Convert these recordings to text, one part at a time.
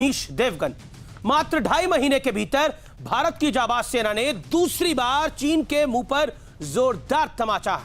अनीश देवगन। मात्र 2.5 महीने के भीतर भारत की जाबाज सेना ने दूसरी बार चीन के मुंह पर जोरदार तमाचा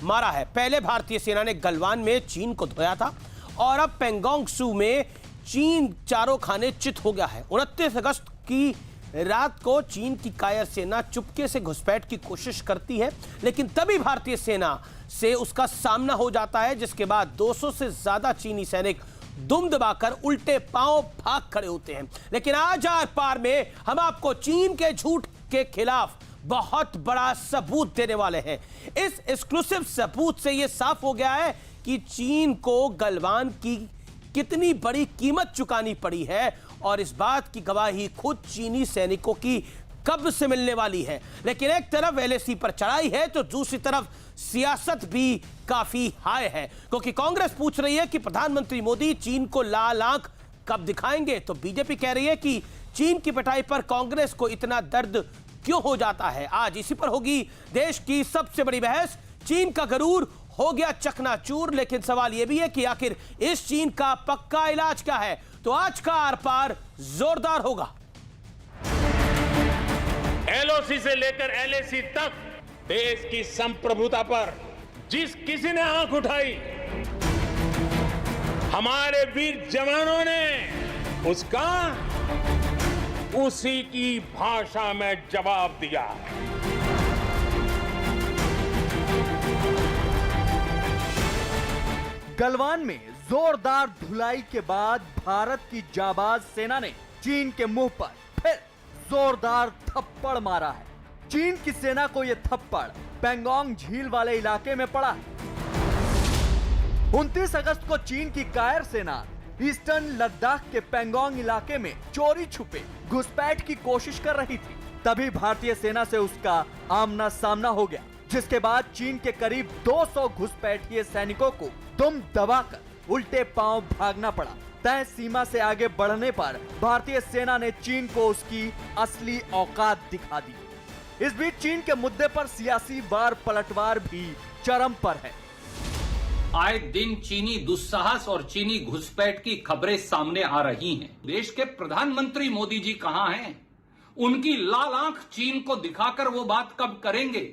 मारा है। पहले भारतीय सेना ने गलवान में चीन को धोया था और अब पेंगोंग त्सू में चीन चारों खाने चित हो गया है। 29 अगस्त की रात को चीन की कायर सेना चुपके से घुसपैठ की कोशिश करती है, लेकिन तभी भारतीय सेना से उसका सामना हो जाता है, जिसके बाद 200 से ज्यादा चीनी सैनिक दुम दबाकर उल्टे पांव भाग खड़े होते हैं। लेकिन आज आर पार में हम आपको चीन के झूठ के खिलाफ बहुत बड़ा सबूत देने वाले हैं। इस एक्सक्लूसिव सबूत से यह साफ हो गया है कि चीन को गलवान की कितनी बड़ी कीमत चुकानी पड़ी है और इस बात की गवाही खुद चीनी सैनिकों की कब्र से मिलने वाली है। लेकिन एक तरफ एलएसी पर चढ़ाई है तो दूसरी तरफ सियासत भी काफी हाई है, क्योंकि कांग्रेस पूछ रही है कि प्रधानमंत्री मोदी चीन को लाल आंख कब दिखाएंगे, तो बीजेपी कह रही है कि चीन की पिटाई पर कांग्रेस को इतना दर्द क्यों हो जाता है। आज इसी पर होगी देश की सबसे बड़ी बहस। चीन का गरूर हो गया चकनाचूर, लेकिन सवाल यह भी है कि आखिर इस चीन का पक्का इलाज क्या है। तो आज का आर पार जोरदार होगा। एलओसी से लेकर एलएसी तक देश की संप्रभुता पर जिस किसी ने आंख उठाई, हमारे वीर जवानों ने उसका उसी की भाषा में जवाब दिया। गलवान में जोरदार धुलाई के बाद भारत की जाबाज सेना ने चीन के मुंह पर फिर जोरदार थप्पड़ मारा है। चीन की सेना को यह थप्पड़ पेंगोंग झील वाले इलाके में पड़ा है। 29 अगस्त को चीन की कायर सेना ईस्टर्न लद्दाख के पेंगोंग इलाके में चोरी छुपे घुसपैठ की कोशिश कर रही थी। तभी भारतीय सेना से उसका आमना सामना हो गया, जिसके बाद चीन के करीब 200 घुसपैठिए सैनिकों को दुम दबाकर उल्टे पांव भागना पड़ा। तय सीमा से आगे बढ़ने पर भारतीय सेना ने चीन को उसकी असली औकात दिखा दी। इस बीच चीन के मुद्दे पर सियासी वार पलटवार भी चरम पर है। आए दिन चीनी दुस्साहस और चीनी घुसपैठ की खबरें सामने आ रही हैं। देश के प्रधानमंत्री मोदी जी कहां हैं? उनकी लाल आंख चीन को दिखाकर वो बात कब करेंगे?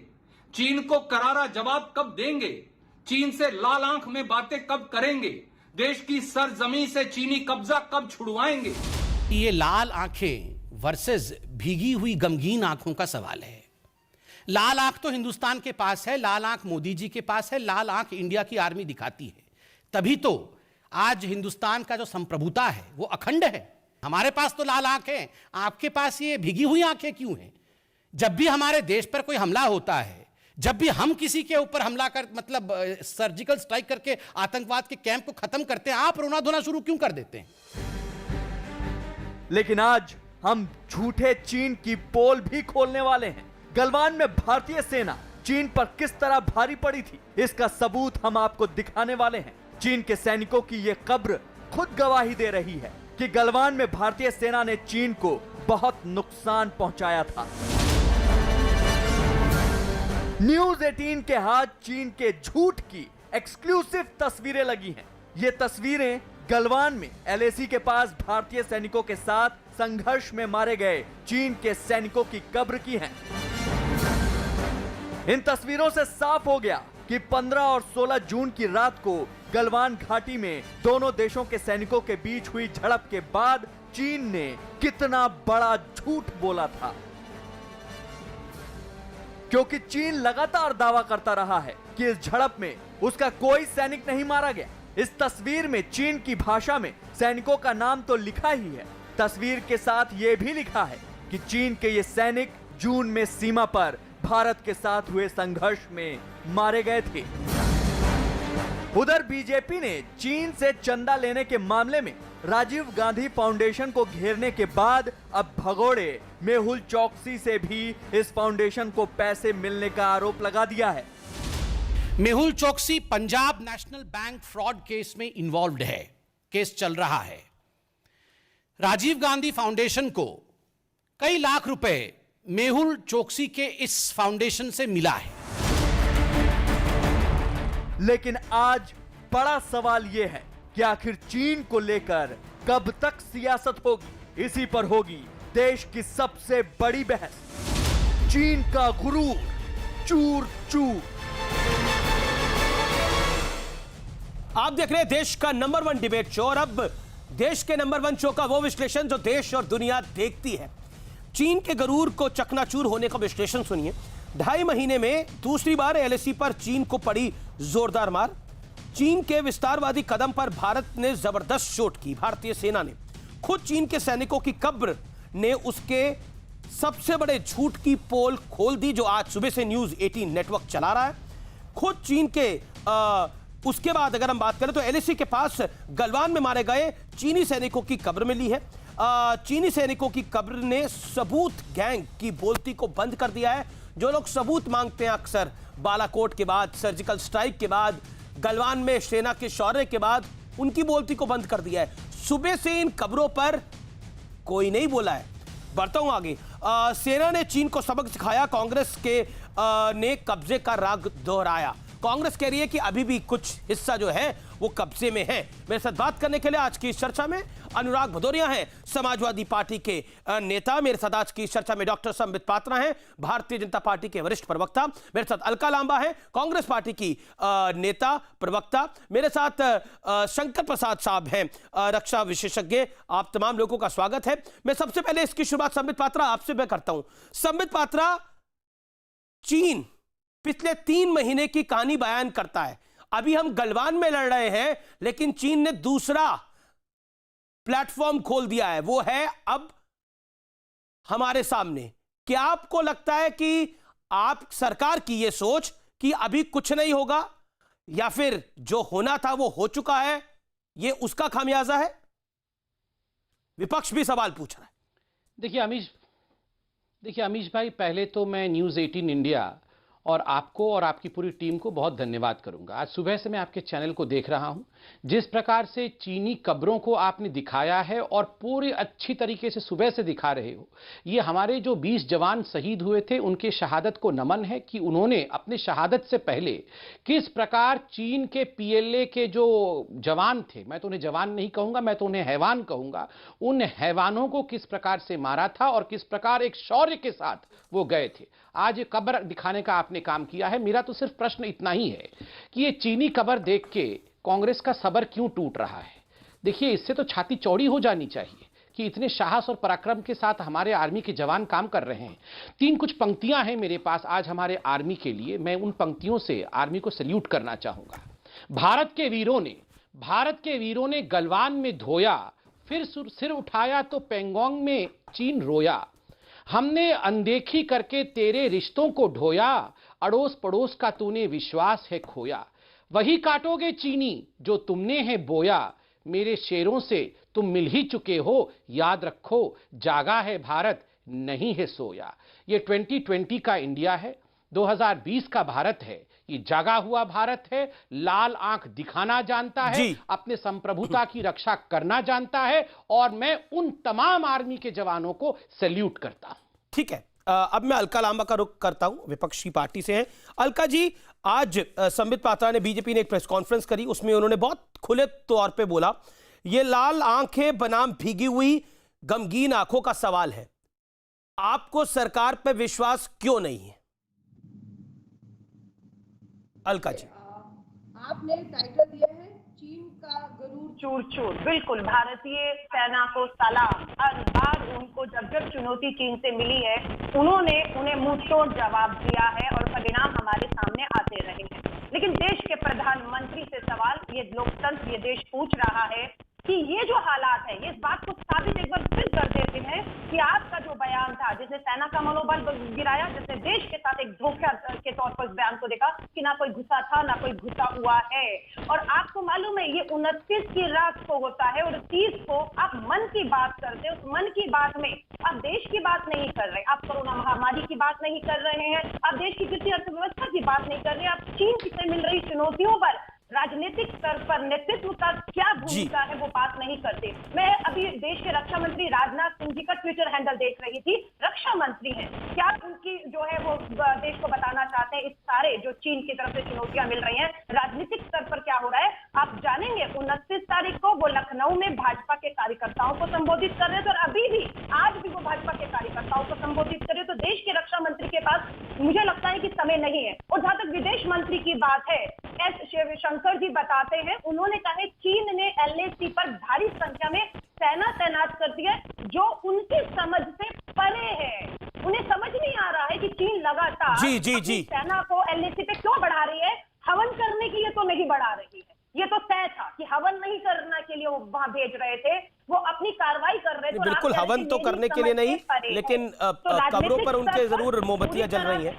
चीन को करारा जवाब कब देंगे? चीन से लाल आंख में बातें कब करेंगे? देश की सरजमीन से चीनी कब्जा कब छुड़वाएंगे? ये लाल आंखें वर्सेस भीगी हुई गमगीन आंखों का सवाल है। लाल आंख तो हिंदुस्तान के पास है, लाल आंख मोदी जी के पास है, लाल आंख इंडिया की आर्मी दिखाती है। तभी तो आज हिंदुस्तान का जो संप्रभुता है वो अखंड है। हमारे पास तो लाल आंख है, आपके पास ये भीगी हुई आंखें क्यों हैं? जब भी हमारे देश पर कोई हमला होता है, जब भी हम किसी के ऊपर हमला कर मतलब सर्जिकल स्ट्राइक करके आतंकवाद के कैंप को खत्म करते हैं, आप रोना धोना शुरू क्यों कर देते हैं? लेकिन आज हम झूठे चीन की पोल भी खोलने वाले हैं। गलवान में भारतीय सेना चीन पर किस तरह भारी पड़ी थी, इसका सबूत हम आपको दिखाने वाले हैं। चीन के सैनिकों की यह कब्र खुद गवाही दे रही है कि गलवान में भारतीय सेना ने चीन को बहुत नुकसान पहुंचाया था। न्यूज 18 के हाथ चीन के झूठ की एक्सक्लूसिव तस्वीरें लगी हैं। ये तस्वीरें गलवान में एलएसी के पास भारतीय सैनिकों के साथ संघर्ष में मारे गए चीन के सैनिकों की कब्र की हैं। इन तस्वीरों से साफ हो गया कि 15 और 16 जून की रात को गलवान घाटी में दोनों देशों के सैनिकों के बीच हुई झड़प के बाद चीन ने कितना बड़ा झूठ बोला था, क्योंकि चीन लगातार दावा करता रहा है कि इस झड़प में उसका कोई सैनिक नहीं मारा गया। इस तस्वीर में चीन की भाषा में सैनिकों का नाम तो लिखा ही है, तस्वीर के साथ यह भी लिखा है कि चीन के ये सैनिक जून में सीमा पर भारत के साथ हुए संघर्ष में मारे गए थे। उधर बीजेपी ने चीन से चंदा लेने के मामले में राजीव गांधी फाउंडेशन को घेरने के बाद अब भगोड़े मेहुल चोकसी से भी इस फाउंडेशन को पैसे मिलने का आरोप लगा दिया है। Mehul Choksi Punjab national bank fraud case में इन्वॉल्व्ड है, केस चल रहा है। राजीव गांधी फाउंडेशन को कई लाख रुपए मेहुल चोकसी के इस फाउंडेशन से मिला है। लेकिन आज बड़ा सवाल यह है कि आखिर चीन को लेकर कब तक सियासत होगी, इसी पर होगी देश की सबसे बड़ी बहस। चीन का गुरूर चूर चूर। आप देख रहे हैं देश का नंबर 1 डिबेट शो, और अब देश के नंबर 1 शो का वो विश्लेषण जो देश और दुनिया देखती है। चीन के गरूर को चकनाचूर होने का विश्लेषण सुनिए। 2.5 महीने में दूसरी बार एलएसी पर चीन को पड़ी जोरदार मार। चीन के विस्तारवादी कदम पर भारत ने जबरदस्त चोट की। भारतीय सेना ने खुद चीन के सैनिकों की कब्र ने उसके सबसे बड़े झूठ की पोल खोल दी, जो आज सुबह से न्यूज 18 नेटवर्क चला रहा है। खुद चीन के उसके बाद अगर हम बात करें तो एलएसी के पास गलवान में मारे गए चीनी सैनिकों की कब्र मिली है। चीनी सैनिकों की कब्र ने सबूत गैंग की बोलती को बंद कर दिया है। जो लोग सबूत मांगते हैं अक्सर बालाकोट के बाद, सर्जिकल स्ट्राइक के बाद, गलवान में सेना के शौर्य के बाद, उनकी बोलती को बंद कर दिया है। सुबह से इन कब्रों पर कोई नहीं बोला है। बढ़ता हूं आगे। सेना ने चीन को सबक सिखाया। कांग्रेस के ने कब्जे का राग दोहराया। कांग्रेस कह रही है कि अभी भी कुछ हिस्सा जो है वो कब्जे में है। मेरे साथ बात करने के लिए आज की इस चर्चा में अनुराग भदौरिया हैं, समाजवादी पार्टी के नेता। मेरे साथ आज की इस चर्चा में डॉक्टर संबित पात्रा हैं, भारतीय जनता पार्टी के वरिष्ठ प्रवक्ता। मेरे साथ अलका लांबा है, कांग्रेस पार्टी की नेता प्रवक्ता। मेरे साथ शंकर प्रसाद साहब हैं, रक्षा विशेषज्ञ। आप तमाम लोगों का स्वागत है। मैं सबसे पहले इसकी शुरुआत संबित पात्रा आपसे मैं करता हूं। संबित पात्रा, चीन पिछले 3 महीने की कहानी बयान करता है। अभी हम गलवान में लड़ रहे हैं, लेकिन चीन ने दूसरा प्लेटफॉर्म खोल दिया है, वो है अब हमारे सामने। क्या आपको लगता है कि आप सरकार की यह सोच कि अभी कुछ नहीं होगा, या फिर जो होना था वो हो चुका है, ये उसका खामियाजा है? विपक्ष भी सवाल पूछ रहा है। देखिए अमीश भाई, पहले तो मैं न्यूज़ 18 इंडिया और आपको और आपकी पूरी टीम को बहुत धन्यवाद करूंगा। आज सुबह से मैं आपके चैनल को देख रहा हूं, जिस प्रकार से चीनी कब्रों को आपने दिखाया है और पूरी अच्छी तरीके से सुबह से दिखा रहे हो। ये हमारे जो 20 जवान शहीद हुए थे, उनके शहादत को नमन है कि उन्होंने अपने शहादत से पहले किस प्रकार चीन के पीएलए के जो जवान थे, मैं तो उन्हें जवान नहीं कहूंगा, मैं तो उन्हें हैवान कहूंगा, उन हैवानों को किस प्रकार से मारा था और किस प्रकार एक शौर्य के साथ वो गए थे। आज ये कब्र दिखाने का आपने काम किया है। मेरा तो सिर्फ प्रश्न इतना ही है कि ये चीनी कब्र देख के कांग्रेस का सबर क्यों टूट रहा है? देखिए, इससे तो छाती चौड़ी हो जानी चाहिए कि इतने साहस और पराक्रम के साथ हमारे आर्मी के जवान काम कर रहे हैं। 3 कुछ पंक्तियां हैं मेरे पास आज हमारे आर्मी के लिए, मैं उन पंक्तियों से आर्मी को सैल्यूट करना चाहूंगा। भारत के वीरों ने गलवान में धोया, फिर सिर उठाया तो पेंगोंग में चीन रोया। हमने अनदेखी करके तेरे रिश्तों को ढोया, अड़ोस पड़ोस का तूने विश्वास है खोया। वही काटोगे चीनी जो तुमने है बोया, मेरे शेरों से तुम मिल ही चुके हो, याद रखो जागा है भारत नहीं है सोया। ये 2020 का इंडिया है, 2020 का भारत है। ये जागा हुआ भारत है, लाल आंख दिखाना जानता है, अपने संप्रभुता की रक्षा करना जानता है, और मैं उन तमाम आर्मी के जवानों को सैल्यूट करता हूं। ठीक है, अब मैं अलका लांबा का रुख करता हूं, विपक्षी पार्टी से हैं। अलका जी, आज संबित पात्रा ने, बीजेपी ने एक प्रेस कॉन्फ्रेंस करी, उसमें उन्होंने बहुत खुले तौर पे बोला, ये लाल आंखें बनाम भीगी हुई गमगीन आंखों का सवाल है। आपको सरकार पे विश्वास क्यों नहीं है? अलका जी, आपने टाइटल दिया है चीन का गरूर चूर चूर। बिल्कुल, भारतीय सेना को सलाम। हर बार उनको जब जब चुनौती चीन से मिली है, उन्होंने उन्हें मुंहतोड़ जवाब दिया है और परिणाम हमारे सामने आते रहे हैं। लेकिन देश के प्रधानमंत्री से सवाल ये लोकतंत्र, ये देश पूछ रहा है कि ये जो हालात है, ये इस बात को साबित एक बार फिर कर देते हैं कि आपका जो बयान था, जिसने सेना का मनोबल गिराया, जिसने देश के साथ एक धोखा के तौर पर इस बयान को देखा कि ना कोई घुसा था ना कोई घुसा हुआ है। और आपको मालूम है ये 29 की रात को होता है और 30 को आप मन की बात करते हैं। उस मन की बात में आप देश की बात नहीं कर रहे, आप कोरोना महामारी की बात नहीं कर रहे हैं, आप देश की कृषि अर्थव्यवस्था की बात नहीं कर रहे, आप चीन से मिल रही चुनौतियों पर राजनीतिक स्तर पर नेतृत्व का क्या भूमिका है वो बात नहीं करते। मैं अभी देश के रक्षा मंत्री राजनाथ सिंह जी का ट्विटर हैंडल देख रही थी। रक्षा मंत्री हैं, क्या उनकी जो है वो देश को बताना चाहते हैं इस सारे जो चीन की तरफ से चुनौतियां मिल रही हैं, राजनीतिक स्तर पर क्या हो रहा है? आप जानेंगे 29 तारीख को वो लखनऊ में भाजपा के कार्यकर्ताओं को संबोधित कर रहे थे और अभी भी आज भी वो भाजपा के कार्यकर्ताओं को संबोधित कर रहे, तो देश के रक्षा मंत्री के पास मुझे लगता है कि समय नहीं है। और जहां तक विदेश मंत्री की बात है, एस शिवशंकर जी बताते हैं, उन्होंने कहा है चीन ने LAC पर भारी संख्या में सेना तैनात कर दी है जो उनकी समझ से परे है। उन्हें समझ नहीं आ रहा है कि चीन लगातार अपनी सेना को LAC पे क्यों बढ़ा रही है। हवन करने के लिए तो नहीं बढ़ा रही है, ये तो तय था कि हवन नहीं करने के लिए वो वहां भेज रहे थे, वो अपनी कार्रवाई कर रहे थे। बिल्कुल हवन तो करने के लिए नहीं, लेकिन कब्रों पर उनके जरूर मोमबत्तियां जल रही हैं।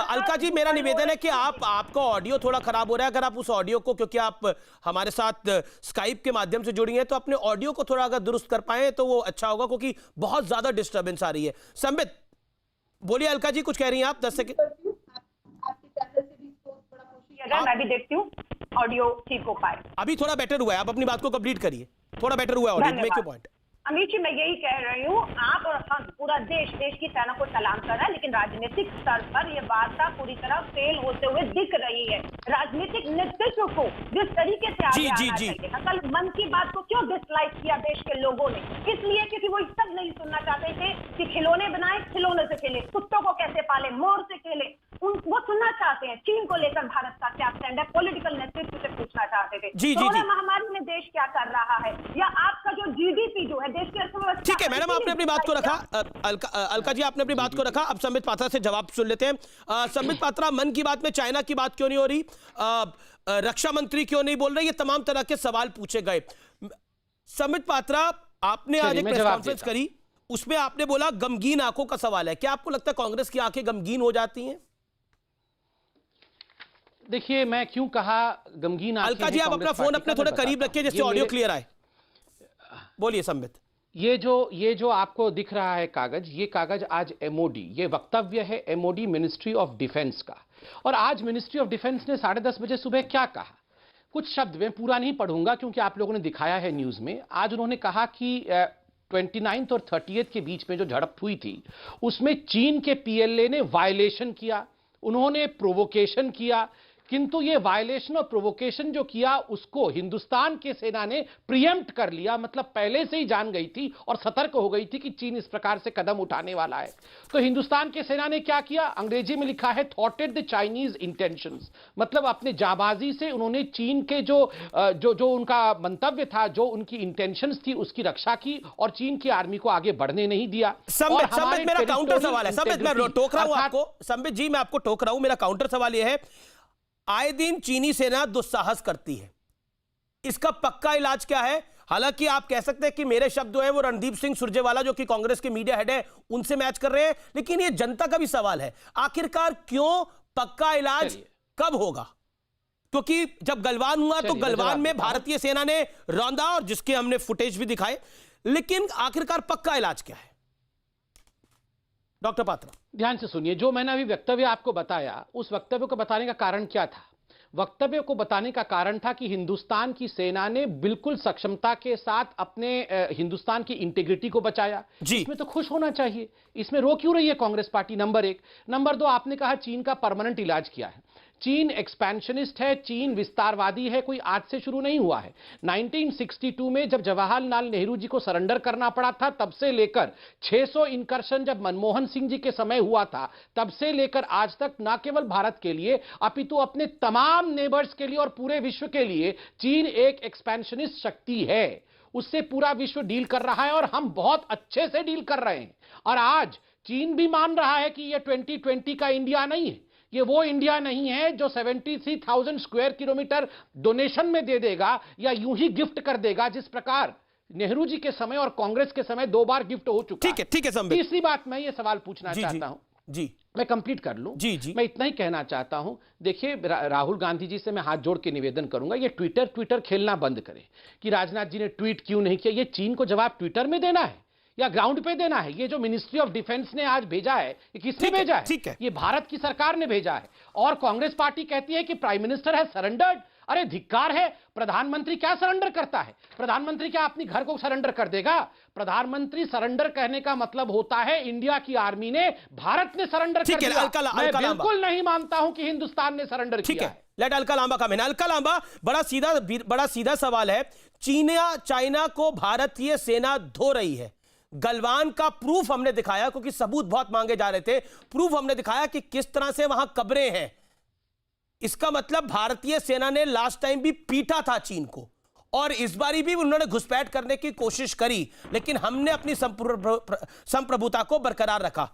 अलका जी, मेरा निवेदन है कि आपका ऑडियो थोड़ा खराब हो रहा है, अगर आप उस ऑडियो को, क्योंकि आप हमारे साथ स्काइप के माध्यम से जुड़ी हैं, तो अपने ऑडियो को थोड़ा अगर दुरुस्त कर पाए तो वो अच्छा होगा, क्योंकि बहुत ज्यादा डिस्टर्बेंस आ रही है। संबित बोलिए। अलका जी कुछ कह रही हैं आप? 10 सेकंड। मैं भी देखती हूँ ऑडियो ठीक हो पाए। अभी थोड़ा बेटर हुआ है, आप अपनी बात को कंप्लीट करिए। थोड़ा बेटर हुआ है audio. Make your point. Amit ji, मैं यही कह रही हूँ, आप और हम पूरा देश की सेना को सलाम कर रहा है, लेकिन राजनीतिक स्तर पर यह वार्ता पूरी तरह फेल होते हुए दिख रही है। राजनीतिक नेतृत्व को जिस तरीके से आगे आना चाहिए था, कल मन की बात को क्यों डिसलाइक किया देश के लोगों ने? इसलिए क्योंकि वो सब नहीं सुनना चाहते थे कि खिलौने बनाए, खिलौने से खेले, कुत्तों को कैसे पाले, मोर से खेले। वो सुनना चाहते हैं चीन को लेकर भारत का क्या स्टैंड है, पॉलिटिकल नेतृत्व से पूछना चाहते थे। कोरोना महामारी में देश क्या कर रहा है, या आपका जो GDP जो है देश की अर्थव्यवस्था। ठीक है मैडम, आपने अपनी बात को रखा। अलका जी, आपने अपनी बात को रखा। अब संबित पात्रा से जवाब सुन लेते हैं। संबित पात्रा, मन की बात में चाइना की बात क्यों नहीं हो रही, रक्षा मंत्री क्यों नहीं बोल रहे, ये तमाम तरह के सवाल पूछे गए। संबित पात्रा, आपने आज एक प्रेस कॉन्फ्रेंस करी, उसमें आपने बोला गमगीन आंखों का सवाल है। क्या आपको लगता है कांग्रेस की आंखें गमगीन हो जाती हैं? देखिए, मैं क्यों कहा गमगीन आंखें। अलका जी, आप अपना फोन अपने थोड़े करीब रखिए जिससे ऑडियो क्लियर आए। बोलिए संबित। ये जो आपको दिख रहा है कागज, ये कागज आज MOD, ये वक्तव्य है MOD मिनिस्ट्री ऑफ डिफेंस का। और आज मिनिस्ट्री ऑफ डिफेंस ने 10:30 बजे सुबह क्या कहा, कुछ शब्द में पूरा नहीं पढ़ूंगा क्योंकि आप लोगों ने दिखाया है न्यूज में। आज उन्होंने कहा कि 29 और 30 के बीच में जो झड़प हुई थी उसमें चीन के PLA ने वायलेशन किया, उन्होंने प्रोवोकेशन किया, किंतु ये वायलेशन और प्रोवोकेशन जो किया उसको हिंदुस्तान के सेना ने प्रीएम्प्ट कर लिया, मतलब पहले से ही जान गई थी और सतर्क हो गई थी कि चीन इस प्रकार से कदम उठाने वाला है। तो हिंदुस्तान के सेना ने क्या किया, अंग्रेजी में लिखा है थॉटेड द चाइनीज इंटेंशंस, मतलब अपने जाबाजी से उन्होंने चीन के जो उनका मंतव्य था, जो उनकी इंटेंशंस थी, उसकी रक्षा की और चीन की आर्मी को आगे बढ़ने नहीं दिया। संबित, मेरा काउंटर सवाल है। संबित, मैं टोक रहा हूं आपको। संबित जी, मैं आपको टोक रहा हूं। मेरा काउंटर सवाल यह है, आए दिन चीनी सेना दुस्साहस करती है, इसका पक्का इलाज क्या है? हालांकि आप कह सकते हैं कि मेरे शब्द जो है वो रणदीप सिंह सुरजेवाला जो कि कांग्रेस के मीडिया हेड है उनसे मैच कर रहे हैं, लेकिन ये जनता का भी सवाल है, आखिरकार क्यों पक्का इलाज कब होगा? क्योंकि जब गलवान हुआ तो गलवान में भारतीय सेना ने रौंदा और जिसके हमने फुटेज भी दिखाए, लेकिन आखिरकार पक्का इलाज क्या है? डॉक्टर पात्रा, ध्यान से सुनिए, जो मैंने अभी वक्तव्य आपको बताया, उस वक्तव्य को बताने का कारण क्या था? वक्तव्य को बताने का कारण था कि हिंदुस्तान की सेना ने बिल्कुल सक्षमता के साथ अपने हिंदुस्तान की इंटीग्रिटी को बचाया। इसमें तो खुश होना चाहिए, इसमें रो क्यों रही है कांग्रेस पार्टी? नंबर 1। नंबर 2, आपने कहा चीन का परमानेंट इलाज किया है। चीन एक्सपेंशनिस्ट है, चीन विस्तारवादी है, कोई आज से शुरू नहीं हुआ है। 1962 में जब जवाहरलाल नेहरू जी को सरेंडर करना पड़ा था, तब से लेकर 600 इंकर्शन जब मनमोहन सिंह जी के समय हुआ था, तब से लेकर आज तक न केवल भारत के लिए अपितु अपने तमाम नेबर्स के लिए और पूरे विश्व के लिए चीन एक एक्सपेंशनिस्ट शक्ति है। उससे पूरा विश्व डील कर रहा है और हम बहुत अच्छे से डील कर रहे हैं। और आज चीन भी मान रहा है कि यह 2020 का इंडिया नहीं है, ये वो इंडिया नहीं है जो 73,000 स्क्वायर किलोमीटर डोनेशन में दे देगा या यूं ही गिफ्ट कर देगा, जिस प्रकार नेहरू जी के समय और कांग्रेस के समय 2 बार गिफ्ट हो चुका है। ठीक है संबित। तीसरी बात, मैं ये सवाल पूछना चाहता हूं, जी मैं कंप्लीट कर लूं। जी मैं इतना ही कहना चाहता हूं, देखिए राहुल गांधी जी से मैं हाथ जोड़ के निवेदन करूंगा, ये ट्विटर खेलना बंद करें कि राजनाथ जी ने ट्वीट क्यों नहीं किया। ये चीन को जवाब ट्विटर में देना है या ग्राउंड पे देना है? ये जो मिनिस्ट्री ऑफ डिफेंस ने आज भेजा है, ये किसने भेजा है? ठीक है, ये भारत की सरकार ने भेजा है। और कांग्रेस पार्टी कहती है कि प्राइम मिनिस्टर है सरेंडर्ड। अरे धिक्कार है, प्रधानमंत्री क्या सरेंडर करता है? प्रधानमंत्री क्या अपनी घर को सरेंडर कर देगा? प्रधानमंत्री सरेंडर कहने का मतलब होता है इंडिया की आर्मी ने, भारत ने सरेंडर कर दिया। मैं बिल्कुल नहीं मानता हूं कि हिंदुस्तान ने सरेंडर किया है। लेट अलका लांबा कम इन। अलका लांबा, बड़ा सीधा सवाल है। चाइना को भारतीय सेना धो रही है। गलवान का प्रूफ हमने दिखाया, क्योंकि सबूत बहुत मांगे जा रहे थे। प्रूफ हमने दिखाया कि किस तरह से वहां कब्रें हैं। इसका मतलब भारतीय सेना ने लास्ट टाइम भी पीटा था चीन को, और इस बारी भी उन्होंने घुसपैठ करने की कोशिश करी, लेकिन हमने अपनी संप्रभुता को बरकरार रखा।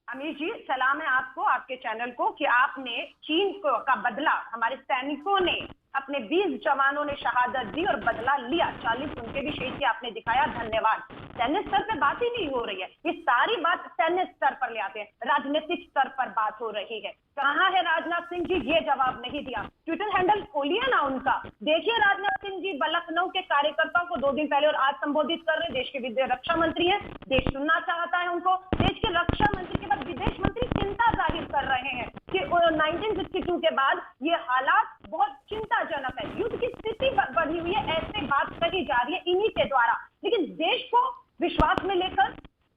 अमीर जी, सलाम है आपको, आपके चैनल को, कि आपने चीन का बदला, हमारे सैनिकों ने, अपने 20 जवानों ने शहादत दी और बदला लिया, 40 उनके भी शहीद किए, आपने दिखाया, धन्यवाद। सैन्य स्तर पे बात ही नहीं हो रही है, ये सारी बात सैन्य स्तर पर ले आते हैं, राजनीतिक स्तर पर बात हो रही है। कहाँ है राजनाथ सिंह जी? ये जवाब नहीं दिया। ट्विटर हैंडल खोलिए ना उनका, देखिए राजनाथ सिंह जी लखनऊ के कार्यकर्ताओं को 2 दिन पहले और आज संबोधित कर रहे हैं। देश के रक्षा मंत्री हैं, देश सुनना चाहता है उनको। देश के रक्षा मंत्री के बाद विदेश मंत्री चिंता जाहिर कर रहे हैं कि 1962 के बाद ये हालात बहुत चिंताजनक है, युद्ध की स्थिति बनी हुई है, ऐसे बात कही जा रही है इन्हीं के द्वारा। लेकिन देश को विश्वास में लेकर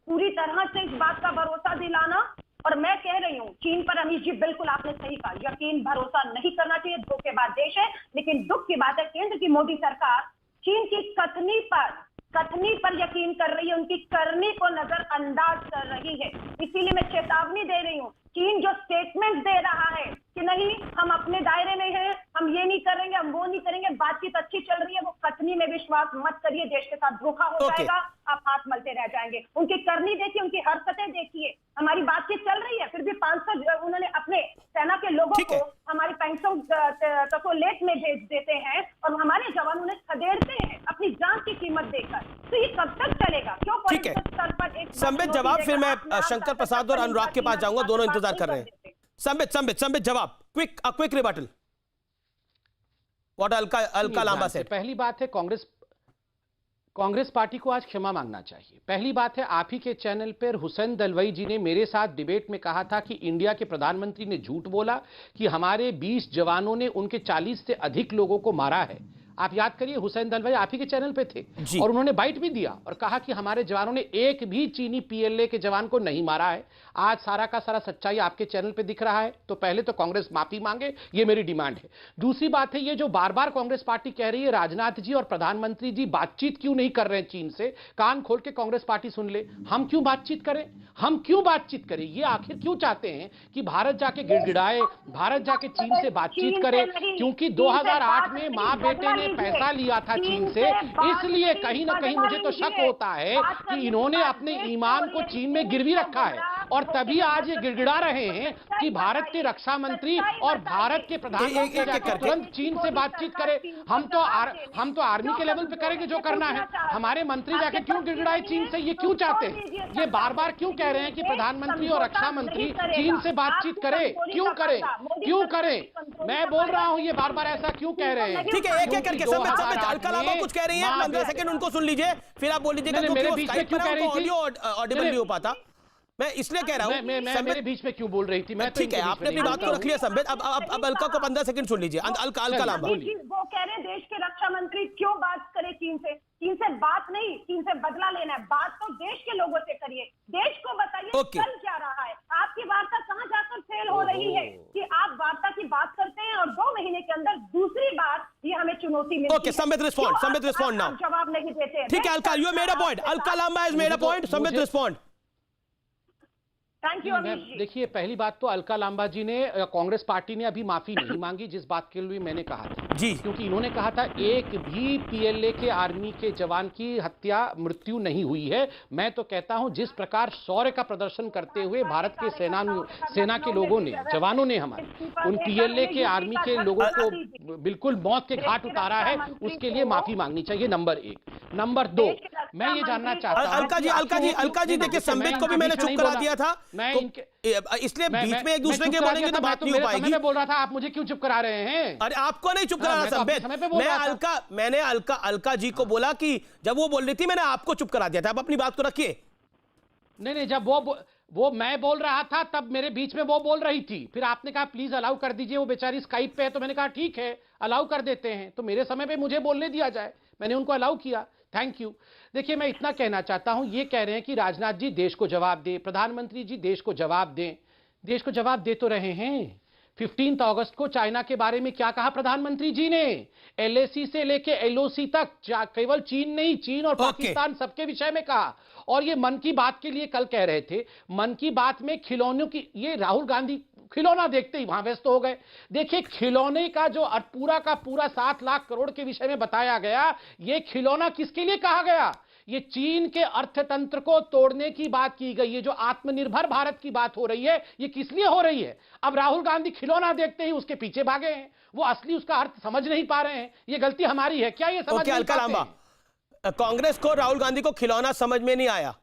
पूरी तरह से इस बात का भरोसा दिलाना, और मैं कह रही हूँ चीन पर अमीश जी बिल्कुल आपने सही कहा, यकीन भरोसा नहीं करना चाहिए, धोखेबाज देश है। लेकिन दुख की बात है केंद्र की मोदी सरकार चीन की कथनी पर यकीन कर रही है, उनकी करनी को नजरअंदाज कर रही है। इसीलिए मैं चेतावनी दे रही हूँ, चीन जो स्टेटमेंट दे रहा है कि नहीं हम अपने दायरे में हैं, हम ये नहीं करेंगे, हम वो नहीं करेंगे, बातचीत अच्छी चल रही है, वो कथनी में विश्वास मत करिए, देश के साथ धोखा हो जाएगा, आप हाथ मलते रह जाएंगे। उनकी करनी देखिए, उनकी हरकतें देखिए, हमारी बातचीत चल रही है, फिर भी 500 उन्होंने अपने सेना के लोगों को हमारी पैंसों तसोलेट में भेज देते हैं, और हमारे जवान उन्हें खदेड़ते हैं अपनी जान की कीमत देकर। तो ये कब तक चलेगा? क्यों पॉलिटिकल स्तर पर एक संबित जवाब, फिर मैं शंकर प्रसाद और अनुराग के पास जाऊंगा, दोनों इंतजार कर रहे हैं। संबित जवाब, quick rebuttal. What Alka Lamba से? पहली बात है, कांग्रेस पार्टी को आज क्षमा मांगना चाहिए। पहली बात है, आप ही के चैनल पर हुसैन दलवाई जी ने मेरे साथ डिबेट में कहा था कि इंडिया के प्रधानमंत्री ने झूठ बोला कि हमारे 20 जवानों ने उनके 40 से अधिक लोगों को मारा है। आप याद करिए, हुसैन दलवाई आप ही के चैनल पे थे और उन्होंने बाइट भी दिया और कहा कि हमारे जवानों ने एक भी चीनी पीएलए के जवान को नहीं मारा है। आज सारा का सारा सच्चाई आपके चैनल पे दिख रहा है। तो पहले तो कांग्रेस माफी मांगे, ये मेरी डिमांड है। दूसरी बात है, ये जो बार बार कांग्रेस पार्टी कह रही है राजनाथ जी और प्रधानमंत्री जी बातचीत क्यों नहीं कर रहे हैं चीन से, कान खोल के कांग्रेस पार्टी सुन ले। हम क्यों बातचीत करें? ये आखिर क्यों चाहते हैं कि भारत जाके गिड़गिड़ाए, भारत जाके चीन से बातचीत करे? क्योंकि 2008 में मां बेटे ने पैसा लिया था चीन से, इसलिए कहीं ना कहीं मुझे तो शक होता है कि इन्होंने अपने ईमान को चीन में गिरवी रखा है, और तभी आज ये गिड़गिड़ा रहे हैं कि भारत के रक्षा मंत्री और भारत के प्रधानमंत्री जाकर तुरंत चीन से बातचीत करे। हम तो आर्मी के लेवल पे करेंगे जो करना है, हमारे मंत्री जाके क्यों गिड़गिड़ाए चीन से? ये क्यों चाहते हैं? ये बार बार क्यों कह रहे हैं कि प्रधानमंत्री और रक्षा मंत्री चीन से बातचीत करें? क्यों करें? मैं बोल रहा हूं, ये बार बार ऐसा क्यों कह रहे हैं? ठीक है, एक करके अलका लांबा कुछ कह रही है, 15 सेकंड उनको सुन लीजिए, फिर आप बोल लीजिएगा ऑडियो ऑडिबल नहीं हो पाता। मैं इसलिए कह रहा हूं, मेरे बीच में क्यों बोल रही थी? मैं ठीक है, आपने अपनी बात को रख लिया संबित। अब अलका को 15 सेकंड सुन लीजिए। अलका लांबा, वो कह रहे हैं देश के रक्षा मंत्री क्यों बात करे चीन से? चीन से बात नहीं, चीन से बदला लेना है। बात तो देश के लोगों से करिए, देश को बताइए चल क्या रहा है। आपकी वार्ता कहां जाकर फेल हो रही है कि आप वार्ता की बात करते हैं और 2 महीने के अंदर दूसरी बार ये हमें चुनौती मिलती है। Okay, Sambit respond now. जवाब नहीं देते हैं। ठीक है Alka, you made a point. Alka Lamba has made a point, Sambit respond. Thank you Amish ji. देखिए, पहली बात तो अलका लांबा जी ने, कांग्रेस पार्टी ने अभी माफी नहीं मांगी, जिस बात के लिए मैंने कहा था जी, क्योंकि इन्होंने कहा था एक भी पीएलए के आर्मी के जवान की मृत्यु नहीं हुई है। मैं तो कहता हूं, जिस प्रकार शौर्य का प्रदर्शन करते हुए भारत के सेना के लोगों ने, जवानों ने हमारे उन पीएलए के आर्मी के लोगों को बिल्कुल मौत के घाट उतारा है, उसके लिए माफी मांगनी चाहिए, नंबर 1। नंबर 2, मैं ये जानना चाहता हूं, अलका जी देखिए, संबित को भी मैंने चुप करा दिया था, इसलिए बीच में एक दूसरे के बोलेंगे तो बात नहीं हो पाएगी। मैं बोल रहा था, आप मुझे क्यों चुप करा रहे हैं? अरे आपको नहीं चुप करा रहा संबित, मैंने अलका जी को बोला कि जब वो बोल रही थी मैंने आपको चुप करा दिया था। आप अपनी बात को रखिए। नहीं, जब वो मैं बोल रहा था तब मेरे बीच में वो बोल रही थी, फिर आपने कहा प्लीज अलाउ कर दीजिए, वो बेचारी स्काइप पे है, तो मैंने कहा ठीक है अलाउ कर देते हैं, तो मेरे समय पे मुझे बोलने दिया जाए, मैंने उनको अलाउ किया, थैंक यू। देखिए, मैं इतना कहना चाहता हूं, ये कह रहे हैं कि राजनाथ जी देश को जवाब दे, प्रधानमंत्री जी देश को जवाब दें। देश को जवाब दे तो रहे हैं, 15 अगस्त को चाइना के बारे में क्या कहा प्रधानमंत्री जी ने? एलएसी से लेके एलओसी तक केवल चीन नहीं, चीन और पाकिस्तान सबके विषय में कहा। और ये मन की बात के लिए कल कह रहे थे, मन की बात में खिलौनों की, ये राहुल गांधी खिलौना देखते ही वहां व्यस्त हो गए। देखिए खिलौने का जो पूरा का पूरा 7 लाख करोड़ के विषय में बताया गया, ये खिलौना किसके लिए कहा गया? ये चीन के अर्थतंत्र को तोड़ने की बात की गई है। जो आत्मनिर्भर भारत की बात हो रही है, ये किस लिए हो रही है? अब राहुल गांधी खिलौना देखते ही उसके पीछे भागे हैं, वो असली उसका अर्थ समझ नहीं पा रहे हैं। ये गलती हमारी है क्या? ये समझ नहीं पाते। कांग्रेस को राहुल गांधी को खिलौना समझ में नहीं आया।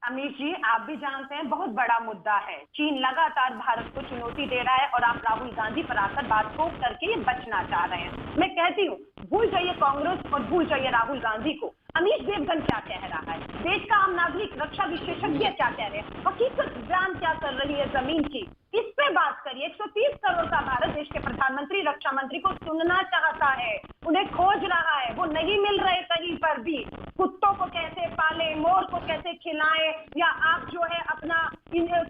अमीश जी, आप भी जानते हैं बहुत बड़ा मुद्दा है। चीन लगातार भारत को चुनौती दे रहा है और आप राहुल गांधी पर आकर बात को करके ये बचना चाह रहे हैं। मैं कहती हूँ भूल जाइए कांग्रेस और भूल जाइए राहुल गांधी को। अमीश देवगन क्या कह रहा है, देश का आम नागरिक, रक्षा विशेषज्ञ क्या कह रहे हैं, हकीकत जान क्या कर रही है जमीन की, इस पे बात करिए। 130 करोड़ का भारत देश के प्रधानमंत्री, रक्षा मंत्री को सुनना चाहता है, उन्हें खोज रहा है, वो नहीं मिल रहे कहीं पर भी। कुत्तों को कैसे पाले, मोर को कैसे खिलाएं, या आप जो है अपना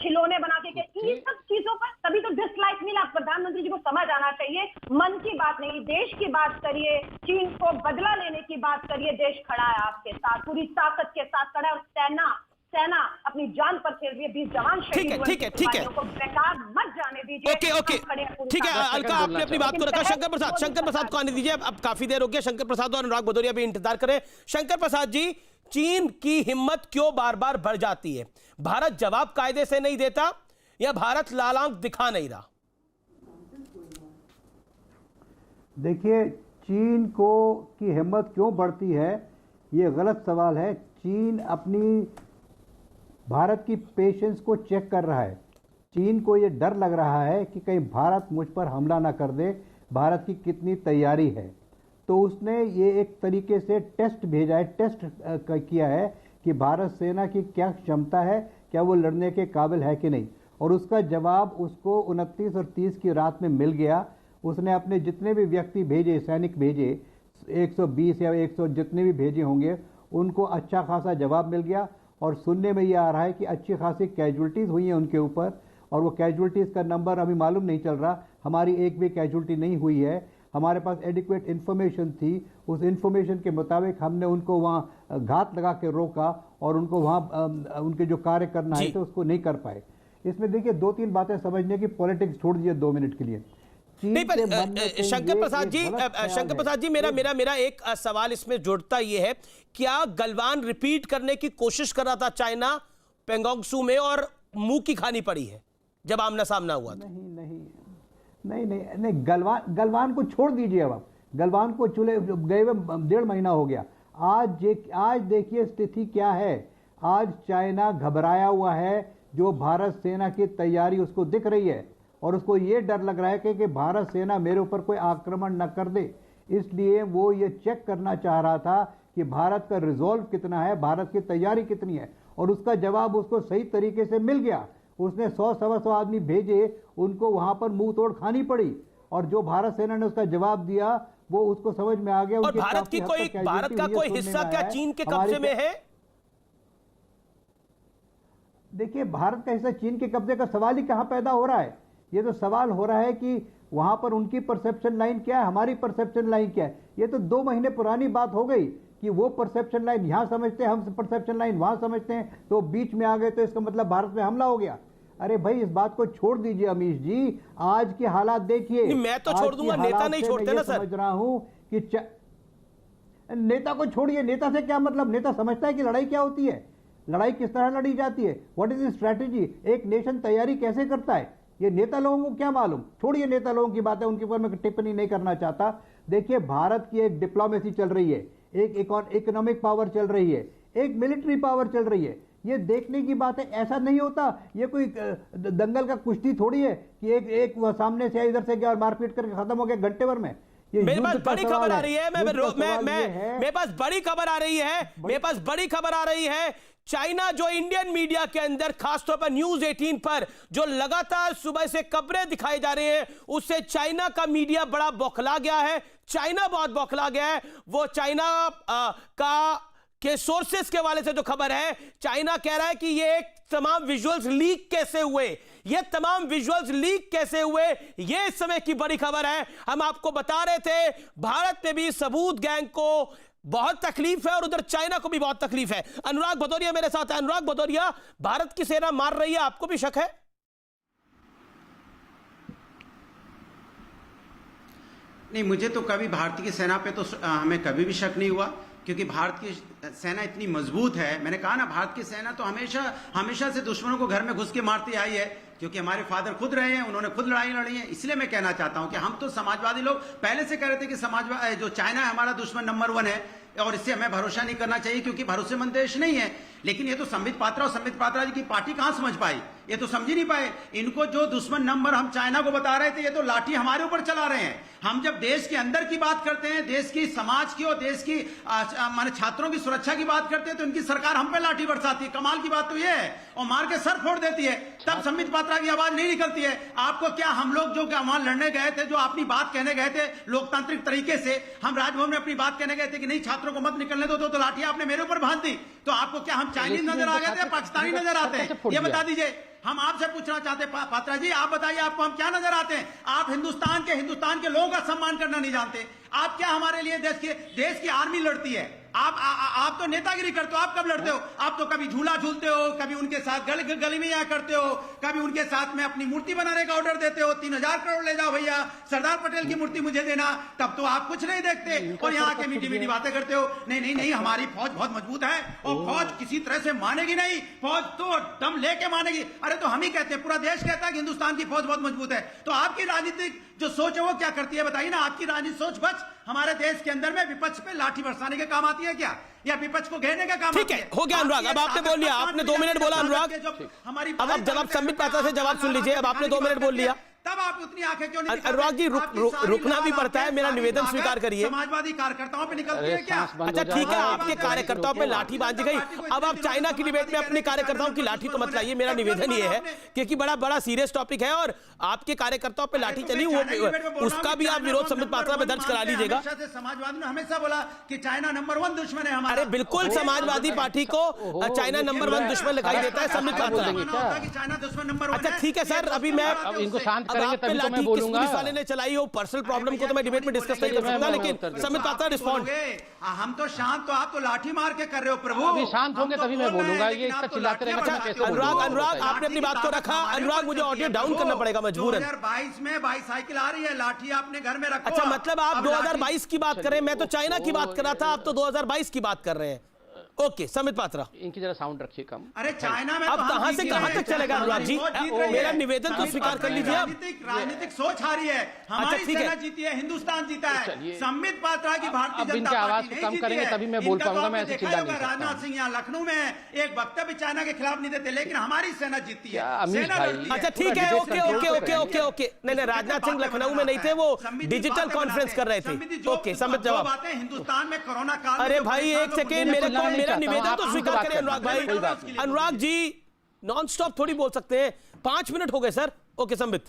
खिलौने बना के, इन सब चीजों पर तभी तो डिसलाइक मिला। प्रधानमंत्री जी को समझ आना चाहिए, मन की बात नहीं, देश की बात करिए। चीन को बदला लेने की बात करिए। देश खड़ा है आपके साथ, पूरी ताकत के साथ खड़ा है, और सेना अपनी जान पर खेल रही है। 20 जवान शहीद हुए, ठीक है को बेकार मत जाने दीजिए। ओके ठीक है, अलका आपने अपनी बात को रखा। शंकर प्रसाद को आने दीजिए। अब काफी देर हो गया, शंकर प्रसाद और अनुराग भदौरिया भी इंतजार करें। शंकर प्रसाद जी, चीन की हिम्मत क्यों बार बार बढ़ जाती है? भारत जवाब कायदे से नहीं देता या भारत लाल आंख दिखा नहीं रहा? देखिए, चीन की हिम्मत क्यों बढ़ती है, ये गलत सवाल है। चीन अपनी भारत की पेशेंस को चेक कर रहा है। चीन को ये डर लग रहा है कि कहीं भारत मुझ पर हमला ना कर दे, भारत की कितनी तैयारी है। तो उसने ये एक तरीके से टेस्ट भेजा है, टेस्ट किया है कि भारत सेना की क्या क्षमता है, क्या वो लड़ने के काबिल है कि नहीं। और उसका जवाब उसको 29 और 30 की रात में मिल गया। उसने अपने जितने भी व्यक्ति भेजे, सैनिक भेजे, 120 या 100 जितने भी भेजे होंगे, उनको अच्छा खासा जवाब मिल गया। और सुनने में ये आ रहा है कि अच्छी खासी कैजुअल्टीज़ हुई हैं उनके ऊपर, और वो कैजुअल्टीज़ का नंबर अभी मालूम नहीं चल रहा। हमारी एक भी कैजुअल्टी नहीं हुई है, हमारे पास एडिक्वेट इन्फॉर्मेशन थी। उस इन्फॉर्मेशन के मुताबिक हमने उनको वहाँ घात लगा के रोका और उनको वहाँ उनके जो कार्य करना है तो उसको नहीं कर पाए। इसमें देखिए 2-3 बातें समझने की, पॉलिटिक्स छोड़ दीजिए 2 मिनट के लिए। नहीं, पर शंकर प्रसाद जी मेरा एक सवाल इसमें जुड़ता ये है, क्या गलवान रिपीट करने की कोशिश कर रहा था चाइना पेंगोंग सू में और मुंह की खानी पड़ी है जब आमना सामना हुआ था? नहीं, गलवान को छोड़ दीजिए। अब आप गलवान को चुले गए हुए 1.5 महीना हो गया। आज देखिए स्थिति क्या है। आज चाइना घबराया हुआ है। जो भारत सेना की तैयारी उसको दिख रही है और उसको ये डर लग रहा है कि भारत सेना मेरे ऊपर कोई आक्रमण न कर दे। इसलिए वो ये चेक करना चाह रहा था कि भारत का रिजॉल्व कितना है, भारत की तैयारी कितनी है, और उसका जवाब उसको सही तरीके से मिल गया। उसने 100-125 आदमी भेजे, उनको वहां पर मुंह तोड़ खानी पड़ी, और जो भारत सेना ने उसका जवाब दिया वो उसको समझ में आ गया। और भारत का कोई हिस्सा क्या चीन के कब्जे में है? देखिए, भारत का हिस्सा चीन के कब्जे का सवाल ही कहां पैदा हो रहा है। ये तो सवाल हो रहा है कि वहां पर उनकी परसेप्शन लाइन क्या है, हमारी परसेप्शन लाइन क्या है। ये तो 2 महीने पुरानी बात हो गई कि वो परसेप्शन लाइन यहां समझते हैं, हम परसेप्शन लाइन वहां समझते हैं, तो बीच में आ गए तो इसका मतलब भारत में हमला हो गया। अरे भाई, इस बात को छोड़ दीजिए अमीश जी। आज के हालात देखिए। मैं तो छोड़ दूंगा, नेता नहीं छोड़ते ना सर। समझ रहा हूं कि नेता को छोड़िए, नेता से क्या मतलब। नेता समझता है कि लड़ाई क्या होती है, लड़ाई किस तरह लड़ी जाती है, व्हाट इज स्ट्रैटेजी, एक नेशन तैयारी कैसे करता है, ये नेता लोगों को क्या मालूम। छोड़िए नेता लोगों की बातें, उनके ऊपर मैं टिप्पणी नहीं करना चाहता। देखिए, भारत की एक डिप्लोमेसी चल रही है, एक इकोनॉमिक पावर चल रही है, एक मिलिट्री पावर चल रही है। ये देखने की बात है, ऐसा नहीं होता। ये कोई दंगल का कुश्ती थोड़ी है कि एक सामने से इधर से गया और मारपीट करके खत्म हो गया घंटे भर में। मेरे पास बड़ी खबर आ रही है, मेरे पास बड़ी खबर आ रही है, मेरे पास बड़ी खबर आ रही है। चाइना जो इंडियन मीडिया के अंदर, खासतौर पर न्यूज 18 पर जो लगातार सुबह से खबरें दिखाई जा रही हैं, उससे चाइना का मीडिया बड़ा बौखला गया है। चाइना बहुत बौखला गया है। वो चाइना का कि सोर्सेस के वाले से जो खबर है, चाइना कह रहा है कि ये तमाम विजुअल्स लीक कैसे हुए, ये तमाम विजुअल्स लीक कैसे हुए, ये इस समय की बड़ी खबर है। हम आपको बता रहे थे भारत में भी सबूत गैंग को बहुत तकलीफ है और उधर चाइना को भी बहुत तकलीफ है। अनुराग भदौरिया मेरे साथ है। अनुराग भदौरिया, भारत की सेना मार रही है, आपको भी शक है? नहीं, मुझे तो कभी भारतीय सेना पे तो हमें कभी भी शक नहीं हुआ, क्योंकि भारत की सेना इतनी मजबूत है। मैंने कहा ना, भारत की सेना तो हमेशा से दुश्मनों को घर में घुस के मारती आई है, क्योंकि हमारे फादर खुद रहे हैं, उन्होंने खुद लड़ाई लड़ी है। इसलिए मैं कहना चाहता हूं कि हम तो समाजवादी लोग पहले से कह रहे थे कि समाजवाद जो चाइना है हमारा दुश्मन नंबर 1 है और इससे हमें भरोसा नहीं करना चाहिए, क्योंकि भरोसेमंद देश नहीं है। लेकिन ये तो संबित पात्रा और संबित पात्रा जी की पार्टी कहां समझ पाई, ये तो समझ ही नहीं पाए। इनको जो दुश्मन नंबर हम चाइना को बता रहे थे, ये तो लाठी हमारे ऊपर चला रहे हैं। हम जब देश के अंदर की बात करते हैं, देश की समाज की और देश की माने छात्रों की सुरक्षा की बात करते हैं, तो इनकी सरकार हम पे लाठी बरसाती है। कमाल की बात तो ये है, और मार के सर फोड़ देती है, तब संबित पात्रा की आवाज नहीं निकलती है। आपको क्या, हम लोग जो वहां लड़ने गए थे, जो अपनी बात कहने गए थे लोकतांत्रिक तरीके से, हम राजभवन में अपनी बात कहने गए थे कि नहीं छात्रों को मत निकलने दो, तो लाठी आपने मेरे ऊपर बांध दी। तो आपको क्या हम चाइनीज नजर आ गए थे, पाकिस्तानी नजर आते हैं? ये बता दीजिए। हम आपसे पूछना चाहते हैं पात्रा जी, आप बताइए आपको हम क्या नजर आते हैं? आप हिंदुस्तान के लोगों का सम्मान करना नहीं जानते। आप क्या हमारे लिए देश की आर्मी लड़ती है, आप तो नेतागिरी करते हो। आप कब लड़ते हो? आप तो कभी झूला झूलते हो, कभी उनके साथ गली में यहाँ करते हो, कभी उनके साथ में अपनी मूर्ति बनाने का ऑर्डर देते हो, 3000 करोड़ ले जाओ भैया, सरदार पटेल की मूर्ति मुझे देना, तब तो आप कुछ नहीं देखते और यहाँ के मीठी मीठी बातें करते हो। नहीं, हमारी फौज बहुत मजबूत है और फौज किसी तरह से मानेगी नहीं, फौज तो दम लेके मानेगी। अरे तो हम ही कहते हैं, पूरा देश कहता है कि हिंदुस्तान की फौज बहुत मजबूत है। तो आपकी राजनीतिक जो सोच है वो क्या करती है, बताइए ना। आपकी राजनीतिक सोच बस हमारे देश के अंदर में विपक्ष पे लाठी बरसाने के काम आती है क्या, या विपक्ष को घेरने का काम? ठीक है, हो गया अनुराग, अब आपने बोल लिया, आपने 2 मिनट बोला अनुराग। अब आप जवाब संबित पात्रा से जवाब सुन लीजिए। अब आपने 2 मिनट बोल लिया, तब आप उतनी आंखें क्यों नहीं? अनुराग जी रुकना भी पड़ता है, मेरा निवेदन स्वीकार करिए। समाजवादी कार्यकर्ताओं पे निकलती है क्या? अच्छा ठीक है, आपके कार्यकर्ताओं पे लाठी बांधी गई। अब आप चाइना की डिबेट में अपने कार्यकर्ताओं की लाठी तो मत लाइए, मेरा निवेदन ये है, क्योंकि बड़ा सीरियस टॉपिक है और आपके कार्यकर्ताओं पे लाठी चली, वो उसका भी आप विरोध संबित पात्रा में दर्ज करा लीजिएगा। समाजवादी ने हमेशा बोला कि चाइना नंबर 1 दुश्मन है हमारा। अरे बिल्कुल, समाजवादी पार्टी को चाइना नंबर 1 दुश्मन दिखाई देता है संबित पात्रा। चाइना दुश्मन नंबर 1। अच्छा ठीक है सर, अभी मैं इनको शांत करेंगे तभी तो मैं बोलूंगा। पुलिस वाले ने चलाई हो, पर्सनल प्रॉब्लम को तो मैं डिबेट में डिस्कस नहीं कर सकता, लेकिन संबित पात्रा रिस्पॉन्ड। हम तो शांत, तो आप तो लाठी मार के कर रहे हो प्रभु। अभी शांत होंगे तभी मैं बोलूंगा, ये इतना चिल्लाते रहेंगे। अनुराग आपने अपनी बात को रखा। अनुराग मुझे ऑडियो डाउन करना पड़ेगा मजबूरन। 2022 में बाईसाइकिल आ रही है, लाठी आपने घर में रखो। अच्छा मतलब आप 2022 की बात कर रहे हैं, मैं तो चाइना की बात कर रहा था, आप तो 2022 की बात कर रहे हैं। ओके संबित पात्रा, इनकी जरा साउंड रखिए कम। अरे चाइना में अब कहां से कहां तक चलेगा अनुराग जी? मेरा निवेदन तो स्वीकार कर लीजिए। राजनीतिक सोच हारी है, हमारी सेना जीती है, हिंदुस्तान जीता है। संबित पात्रा की भारतीय जनता इनकी आवाज को कम करेंगे तभी मैं बोल पाऊंगा, मैं ऐसे चिल्ला नहीं सकता। राजनाथ सिंह यहाँ लखनऊ में एक वक्तव्य चाइना के खिलाफ नहीं देते, लेकिन हमारी सेना जीती है। अच्छा ठीक है, ओके। नहीं, राजनाथ सिंह लखनऊ में नहीं थे, वो डिजिटल कॉन्फ्रेंस कर रहे थे। ओके संबित जवाब। हिंदुस्तान में कोरोना काल, अरे भाई एक सेकेंड, मेरा निवेदन तो स्वीकार करें अनुराग भाई। अनुराग जी नॉन स्टॉप थोड़ी बोल सकते हैं, 5 मिनट हो गए सर। ओके संबित।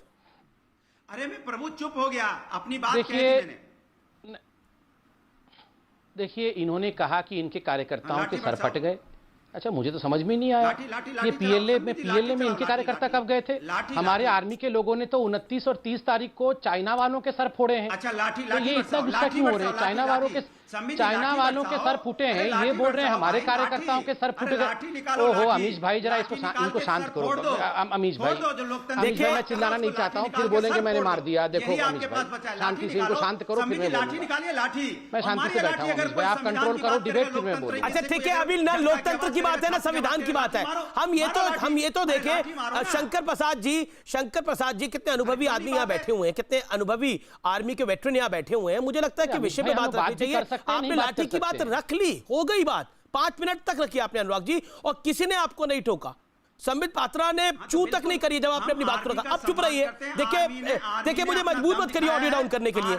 अरे मैं प्रभु चुप हो गया, अपनी बात कह दी मैंने। देखिए इन्होंने कहा कि इनके कार्यकर्ताओं के सर फट गए। अच्छा मुझे तो समझ में नहीं आया, ये पीएलए में इनके कार्यकर्ता कब गए थे? हमारे आर्मी के लोगों ने तो 29 और 30 तारीख को चाइना वालों के सर फोड़े हैं। अच्छा तो ये इतना गुस्सा क्यों हो रहे हैं? चाइना वालों के सर फूटे हैं, ये बोल रहे हैं हमारे कार्यकर्ताओं के सर फूट गए। ओहो अमीश भाई जरा इनको शांत करो। अमीश भाई मैं चिल्लाना नहीं चाहता हूँ, फिर बोलेंगे मैंने मार दिया। देखो अमीश भाई शांति से इनको शांत करो, फिर मैं शांति से बैठा हूँ। आप कंट्रोल करो डिबेट, फिर मैं बोलूंगा। अच्छा ठीक है, अभी ना लोकतंत्र की बात है ना संविधान की बात है। हम ये तो देखें, शंकर प्रसाद जी कितने अनुभवी आदमी यहाँ बैठे हुए हैं, कितने अनुभवी आर्मी के वेटरन यहाँ बैठे हुए हैं। मुझे लगता है कि विषय पे बात रखनी चाहिए। आपने लाठी की बात रख ली, हो गई बात, 5 मिनट तक रखी आपने अनुराग जी, और किसी ने आपको नहीं टोका। संबित पात्रा ने चू तक नहीं करी जब आपने अपनी बात को रखा। अब चुप रहिए। देखिए मुझे मजबूर मत करिए ऑडियो डाउन करने के लिए।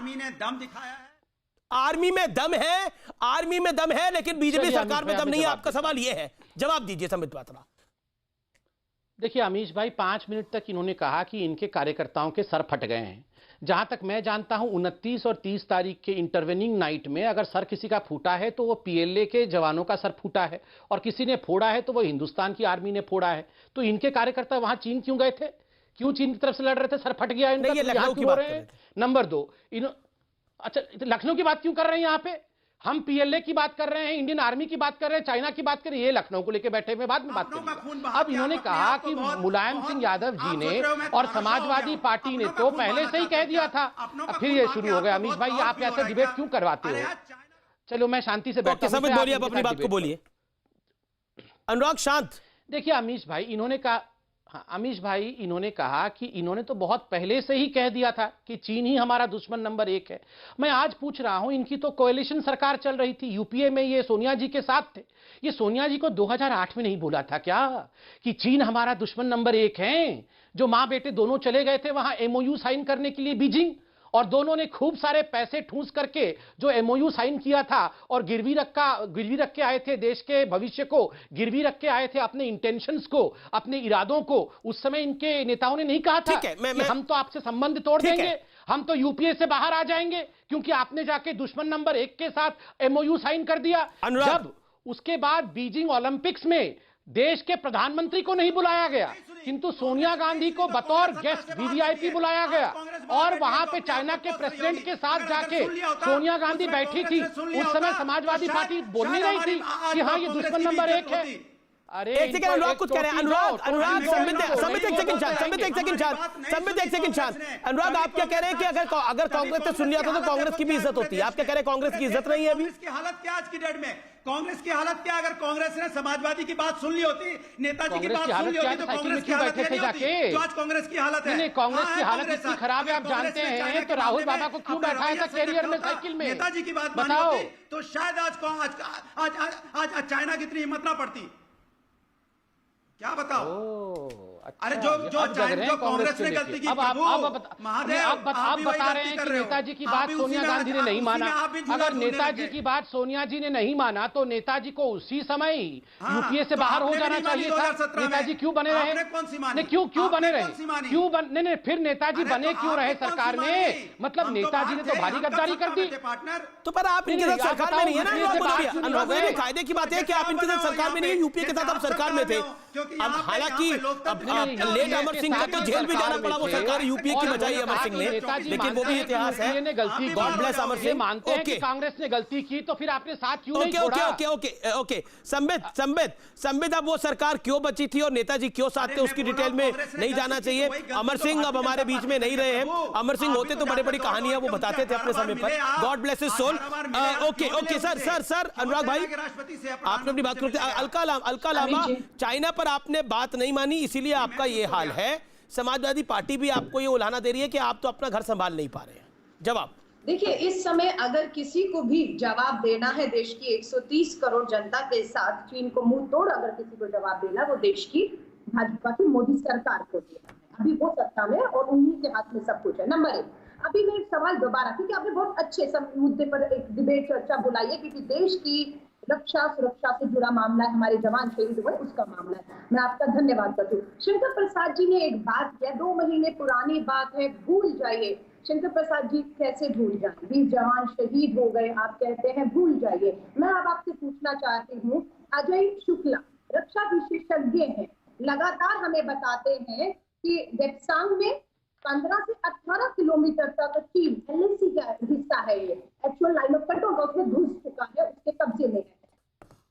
आर्मी में दम है, लेकिन बीजेपी सरकार में दम नहीं है। आपका सवाल यह है, जवाब दीजिए संबित पात्रा। देखिए अमीश भाई 5 मिनट तक इन्होंने कहा कि इनके कार्यकर्ताओं के सर फट गए हैं, जहां तक मैं जानता हूं 29 और 30 तारीख के इंटरवेनिंग नाइट में अगर सर किसी का फूटा है तो वो पीएलए के जवानों का सर फूटा है, और किसी ने फोड़ा है तो वो हिंदुस्तान की आर्मी ने फोड़ा है। तो इनके कार्यकर्ता वहां चीन क्यों गए थे? क्यों चीन की तरफ से लड़ रहे थे? सर फट गया इनका, ये तो लखनऊ यहाँ की क्यों हो बात रहे कर हैं? नंबर 2, अच्छा लखनऊ की बात क्यों कर रहे हैं? यहाँ पे हम पीएलए की बात कर रहे हैं, इंडियन आर्मी की बात कर रहे हैं, चाइना की बात कर रहे हैं, ये लखनऊ को लेकर बैठे हुए, बाद में बात करेंगे। अब इन्होंने कहा कि मुलायम सिंह यादव जी ने और समाजवादी पार्टी ने तो पहले से ही कह दिया था। अब फिर ये शुरू हो गया। अमीश भाई, आप ऐसे डिबेट क्यों करवाते हो? चलो मैं शांति से बैठता हूं। बोलिए, आप अपनी बात को बोलिए। अनुराग शांत। देखिए अमीश भाई, इन्होंने कहा, हाँ अमीश भाई, इन्होंने कहा कि इन्होंने तो बहुत पहले से ही कह दिया था कि चीन ही हमारा दुश्मन नंबर 1 है। मैं आज पूछ रहा हूं, इनकी तो कोएलिशन सरकार चल रही थी, यूपीए में ये सोनिया जी के साथ थे। ये सोनिया जी को 2008 में नहीं बोला था क्या कि चीन हमारा दुश्मन नंबर 1 है? जो मां बेटे दोनों चले गए थे वहां एमओयू साइन करने के लिए बीजिंग, और दोनों ने खूब सारे पैसे ठूंस करके जो एमओयू साइन किया था और गिरवी रख के आए थे, देश के भविष्य को गिरवी रख के आए थे, अपने इंटेंशंस को, अपने इरादों को। उस समय इनके नेताओं ने नहीं कहा था कि हम तो आपसे संबंध तोड़ देंगे, हम तो यूपीए से बाहर आ जाएंगे, क्योंकि आपने जाके दुश्मन नंबर 1 के साथ एमओयू साइन कर दिया। जब उसके बाद बीजिंग ओलंपिक्स में देश के प्रधानमंत्री को नहीं बुलाया गया, किंतु सोनिया गांधी को बतौर गेस्ट वीवीआईपी बुलाया गया, और वहां पे चाइना के प्रेसिडेंट के साथ जाके सोनिया गांधी बैठी थी। उस समय समाजवादी पार्टी बोल नहीं रही थी कि हाँ ये दुश्मन नंबर 1 है। अरे एक सेकंड, अनुराग कुछ कह रहे हैं। अनुराग संबित एक सेकंड शांत। अनुराग, आप क्या कह रहे हैं कि अगर कांग्रेस से सुन लिया तो कांग्रेस की भी इज्जत होती है? आप क्या कह रहे हैं कांग्रेस की इज्जत नहीं है अभी? कांग्रेस की हालत क्या आज की डेट में? कांग्रेस की हालत क्या? अगर कांग्रेस ने समाजवादी की बात सुन ली होती, नेताजी की बात सुन ली होती, तो कांग्रेस की हालत क्या होती? जो आज कांग्रेस की हालत है। नहीं, कांग्रेस की हालत इतनी खराब है, आप जानते हैं, तो राहुल बाबा को क्यों बैठाया था कैरियर में साइकिल में? नेताजी की बात बताओ, तो शायद आज चाइना की इतनी हिम्मत ना पड़ती। क्या बताओ? अरे जो कांग्रेस ने गलती की, अब आप बता रहे हैं कि नेताजी की बात सोनिया गांधी ने नहीं माना। अगर नेताजी की बात सोनिया जी ने नहीं माना तो नेताजी को उसी समय यूपीए से बाहर हो जाना चाहिए था। नेताजी क्यों बने रहे? क्यों बने रहे? नहीं, फिर नेताजी बने क्यों रहे सरकार में? मतलब नेताजी ने तो भारी गद्दारी कर दी। तो पर आप इनके साथ सरकार में नहीं है ना? कायदे की बात है कि आप इनके साथ सरकार में नहीं है, यूपीए के साथ आप सरकार में थे। अब हालांकि लेट अमर सिंह को तो जेल भी जाना पड़ा, वो सरकार यूपीए की बचाई अमर सिंह ने, लेकिन वो भी इतिहास है। God bless Amar Singh. मानते हैं कि कांग्रेस ने गलती की, तो फिर आपने साथ क्यों नहीं छोड़ा? ओके संबित, अब वो सरकार क्यों बची थी और नेताजी क्यों साथ थे, उसकी डिटेल में नहीं जाना चाहिए। अमर सिंह अब हमारे बीच में नहीं रहे हैं। अमर सिंह होते तो बड़ी बड़ी कहानियां वो बताते थे अपने समय पर। God bless his soul. Okay sir Anurag भाई, आपने अपनी बात करते। अलका लामा, चाइना पर आपने बात नहीं मानी, इसीलिए आपका ये हाल है। समाजवादी पार्टी भी आपको ये उलाहना दे रही है कि आप तो अपना घर संभाल नहीं पा रहे हैं। जवाब देखिए, इस समय अगर किसी को भी जवाब देना है देश की 130 करोड़ जनता के साथ, चीन को मुंह तोड़ अगर किसी को जवाब देना, वो देश की भाजपा की मोदी सरकार को देना है। अभी वो सत्ता में और उन्हीं के हाथ में सब कुछ है। नंबर 1, अभी मैं एक सवाल दोबारा, क्योंकि आपने बहुत अच्छे मुद्दे पर एक डिबेट चर्चा बुलाई है, क्योंकि देश की रक्षा सुरक्षा से जुड़ा मामला है, हमारे जवान शहीद हुए उसका मामला है। मैं आपका धन्यवाद करती हूँ। शंकर प्रसाद जी ने एक बात किया, 2 महीने पुरानी बात है, भूल जाइए। शंकर प्रसाद जी कैसे भूल जाए? 20 जवान शहीद हो गए, आप कहते हैं भूल जाइए। मैं अब आपसे पूछना चाहती हूँ, अजय शुक्ला रक्षा विशेषज्ञ हैं, लगातार हमें बताते हैं कि देप्सांग में 15 से 18 किलोमीटर तक चीन एलएसी का हिस्सा है, ये एक्चुअल लाइन ऑफ कंट्रोल उसमें घुस चुका है, उसके कब्जे में है।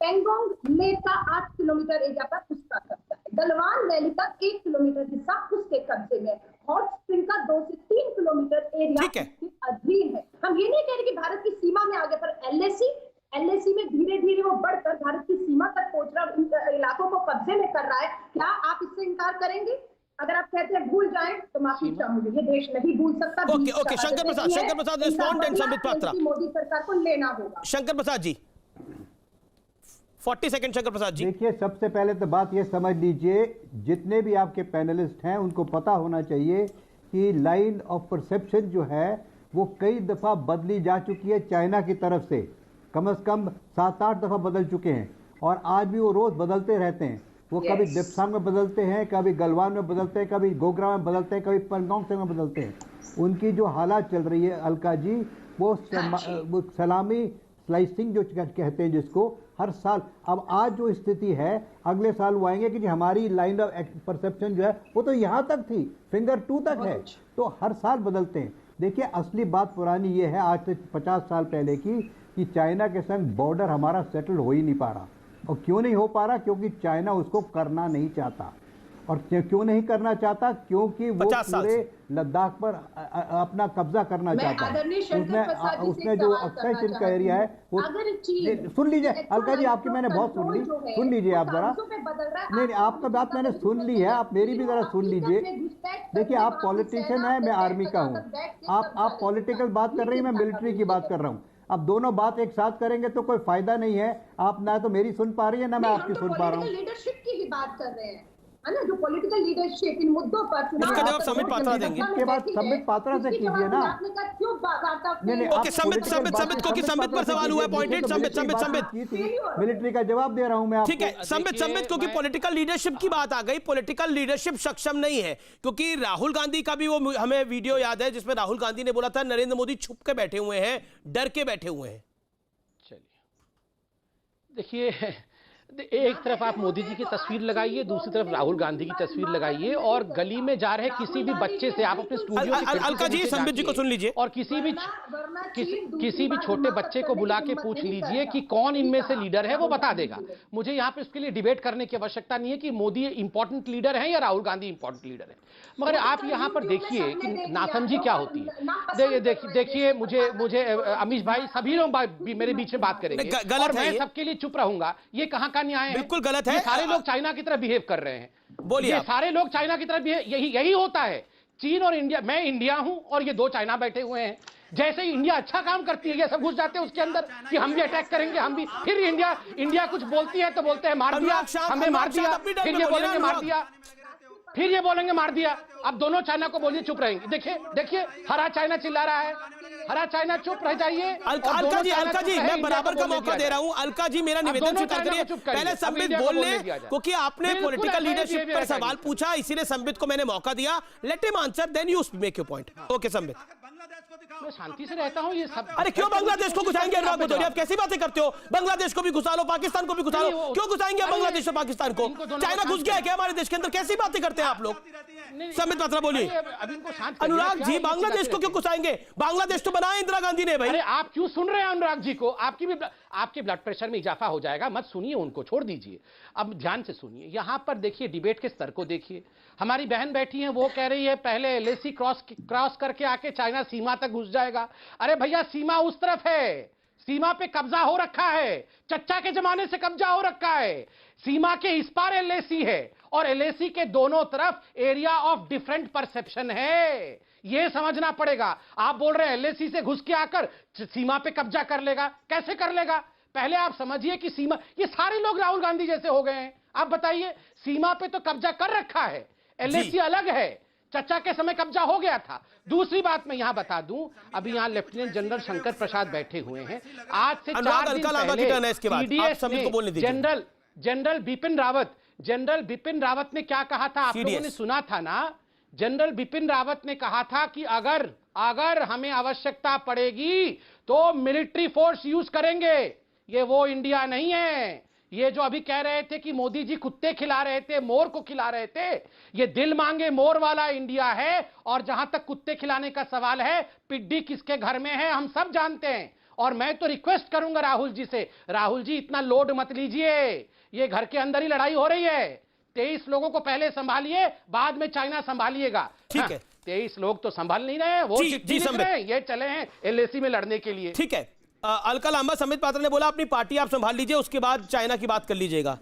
पेंगोंग लेक का 8 किलोमीटर एरिया पर उसका कब्जा है। गलवान वैली का 1 किलोमीटर हिस्सा उसके कब्जे में। हॉट स्प्रिंग का 2 से 3 किलोमीटर एरिया उसके अधीन है। हम ये नहीं कह रहे कि भारत की सीमा में आगे, पर एलएसी में धीरे धीरे वो बढ़कर भारत की सीमा तक पहुंच रहा, इलाकों को कब्जे में कर रहा है। क्या आप इससे इनकार करेंगे? अगर आप कहते हैं भूल जाएं तो माफी चाहूंगी, ये देश नहीं भूल सकता। Okay Shankar Prasad respond and Sambit Patra. Modi सरकार को लेना होगा। शंकर प्रसाद जी 40 सेकंड। शंकर प्रसाद जी देखिए, सबसे पहले तो बात ये समझ लीजिए, जितने भी आपके पैनलिस्ट हैं उनको पता होना चाहिए कि लाइन ऑफ परसेप्शन जो है वो कई दफा बदली जा चुकी है चाइना की तरफ से, कम से कम 7-8 दफा बदल चुके हैं, और आज भी वो रोज बदलते रहते हैं। वो कभी दिप्सांग में बदलते हैं, कभी गलवान में बदलते हैं, कभी गोगरा में बदलते हैं, कभी पंगोंग से में बदलते हैं। उनकी जो हालात चल रही है अलका जी, वो सलामी स्लाइसिंग जो कहते हैं जिसको, हर साल। अब आज जो स्थिति है, अगले साल वो आएंगे कि हमारी लाइन ऑफ परसेप्शन जो है वो तो यहाँ तक थी, फिंगर 2 तक है, तो हर साल बदलते हैं। देखिए असली बात पुरानी ये है आज से 50 साल पहले की, कि चाइना के संग बॉर्डर हमारा सेटल हो ही नहीं पा रहा। और क्यों नहीं हो पा रहा? क्योंकि चाइना उसको करना नहीं चाहता। और क्यों नहीं करना चाहता? क्योंकि वो पूरे लद्दाख पर अपना कब्जा करना चाहता है। उसने जो अक्षय चिन्ह का एरिया है वो, सुन लीजिए अलका जी, आपकी मैंने बहुत सुन ली, सुन लीजिए आप जरा। नहीं, आपका बात मैंने सुन ली है, आप मेरी भी जरा सुन लीजिए। देखिए आप पॉलिटिशियन है, मैं आर्मी का हूँ। आप पॉलिटिकल बात कर रही हैं, मैं मिलिट्री की बात कर रहा हूँ। अब दोनों बात एक साथ करेंगे तो कोई फायदा नहीं है। आप ना तो मेरी सुन पा रही है, ना मैं आपकी सुन पा रहा हूँ। लीडरशिप की ही बात कर रहे हैं, है ना, जो पॉलिटिकल लीडरशिप इन मुद्दों पर इसका जवाब संबित पात्रा देंगे। के बाद संबित पात्रा से कीजिए ना। नहीं, ओके, संबित को कि संबित पर सवाल हुआ है, पॉइंटेड संबित मिलिट्री का जवाब दे रहा हूं मैं आपको। ठीक है, संबित को कि पॉलिटिकल लीडरशिप की बात आ गई। पॉलिटिकल लीडरशिप सक्षम नहीं है, क्योंकि राहुल गांधी का भी वो हमें वीडियो याद है जिसमें राहुल गांधी ने बोला था नरेंद्र मोदी छुप के बैठे हुए हैं, डर के बैठे हुए हैं। चलिए देखिए, एक तरफ आप मोदी जी की तस्वीर लगाइए, दूसरी तरफ राहुल गांधी की तस्वीर लगाइए, और गली में जा रहे किसी भी बच्चे से आप अपने स्टूडियो अलका जी संबित जी को सुन लीजिए, और किसी भी छोटे बच्चे को बुला के पूछ लीजिए कि कौन इनमें से लीडर है, वो बता देगा। मुझे यहाँ पे इसके लिए डिबेट करने की आवश्यकता नहीं है कि मोदी इंपॉर्टेंट लीडर है या राहुल गांधी इंपॉर्टेंट लीडर है, मगर आप यहाँ पर देखिए कि नासमझी क्या होती है। देखिए मुझे अमीश भाई, सभी लोग मेरे बीच में बात करेंगे और मैं सबके लिए चुप रहूंगा, ये कहाँ का न्याय है? बिल्कुल गलत है। सारे लोग चाइना की तरह बिहेव कर रहे हैं। बोलिए, सारे लोग चाइना की तरह बिहेव, यही होता है। चीन और इंडिया, मैं इंडिया हूं और ये दो चाइना बैठे हुए हैं। जैसे ही इंडिया अच्छा काम करती है ये सब घुस जाते हैं उसके अंदर कि हम भी अटैक करेंगे, हम भी। फिर इंडिया कुछ बोलती है तो बोलते हैं मार दिया, हमें मार दिया, फिर ये बोलेंगे मार दिया, फिर ये बोलेंगे मार दिया। अब दोनों चाइना को बोलिए चुप रहेंगे। देखिए हरा चाइना चिल्ला रहा है, हरा चाइना चुप रह जाइए। अलका जी मैं बराबर का मौका दे रहा हूं। अलका जी मेरा निवेदन स्वीकार करिए, पहले संबित बोल ले, क्योंकि आपने पॉलिटिकल लीडरशिप पर सवाल पूछा, इसीलिए संबित को मैंने मौका दिया। Let him answer, then you make your point. Okay Sambit. मैं शांति से रहता हूं, ये सब। अरे क्यों बांग्लादेश को घुसाएंगे? अनुराग भदौरिया, आप कैसी बातें करते हो? बांग्लादेश को भी घुसा लो, पाकिस्तान को भी घुसा लो, क्यों घुसाएंगे बांग्लादेश और पाकिस्तान को? चाइना घुस गया है क्या हमारे देश के अंदर? कैसी बातें करते हैं आप लोग? संबित पात्रा बोलिए। अनुराग जी, बांग्लादेश को क्यों घुसाएंगे? बांग्लादेश तो बनाया इंदिरा गांधी ने भाई। अरे आप क्यों सुन रहे हैं अनुराग जी को? आपके ब्लड प्रेशर में इजाफा हो जाएगा, मत सुनिए उनको, छोड़ दीजिए। अब ध्यान से सुनिए, यहां पर देखिए डिबेट के स्तर को देखिए। हमारी बहन बैठी है, वो कह रही है पहले एलएसी क्रॉस करके आके चाइना सीमा तक घुस जाएगा। अरे भैया सीमा उस तरफ है, सीमा पे कब्जा हो रखा है, चच्चा के जमाने से कब्जा हो रखा है। सीमा के इस पार एलएसी है और एलएसी के दोनों तरफ एरिया ऑफ डिफरेंट परसेप्शन है, यह समझना पड़ेगा। आप बोल रहे हैं एलएसी से घुस के आकर सीमा पे कब्जा कर लेगा, कैसे कर लेगा? पहले आप समझिए कि सीमा, ये सारे लोग राहुल गांधी जैसे हो गए हैं। आप बताइए, सीमा पे तो कब्जा कर रखा है, एलएसी अलग है, चचा के समय कब्जा हो गया था। दूसरी बात मैं यहां बता दूं, अभी यहां लेफ्टिनेंट जनरल शंकर प्रसाद बैठे हुए हैं। आज से 4 दिन पहले जनरल बिपिन रावत ने क्या कहा था? आप लोगों ने सुना था ना? जनरल बिपिन रावत ने कहा था कि अगर हमें आवश्यकता पड़ेगी तो मिलिट्री फोर्स यूज करेंगे। ये वो इंडिया नहीं है। ये जो अभी कह रहे थे कि मोदी जी कुत्ते खिला रहे थे, मोर को खिला रहे थे, ये दिल मांगे मोर वाला इंडिया है। और जहां तक कुत्ते खिलाने का सवाल है, पिड्डी किसके घर में है हम सब जानते हैं। और मैं तो रिक्वेस्ट करूंगा राहुल जी से, राहुल जी इतना लोड मत लीजिए, ये घर के अंदर ही लड़ाई हो रही है। 23 लोगों को पहले संभालिए, बाद में चाइना संभालिएगा। ठीक है, 23 लोग तो संभाल नहीं रहे, वो ये चले हैं एलएसी में लड़ने के लिए। ठीक है, अलका लांबा, संबित पात्रा ने बोला अपनी पार्टी आप संभाल लीजिए, उसके बाद चाइना की बात कर लीजिएगा।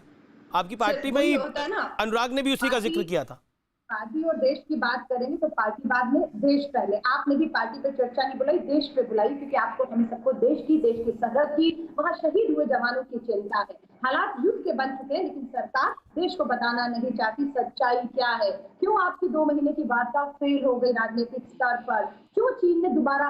आपकी पार्टी में ही अनुराग ने भी उसी का जिक्र किया था। पार्टी और देश की बात करेंगे तो पार्टी बाद में, देश पहले। आपने भी पार्टी पे चर्चा नहीं बुलाई, देश पे बुलाई, क्योंकि आपको, हम सबको देश की सरहद की, वहाँ शहीद हुए जवानों की चिंता है। हालात युद्ध के बन चुके हैं, लेकिन सरकार देश को बताना नहीं चाहती सच्चाई क्या है। क्यों आपकी 2 महीने की वार्ता फेल हो गई राजनीतिक स्तर पर? क्यों चीन ने दोबारा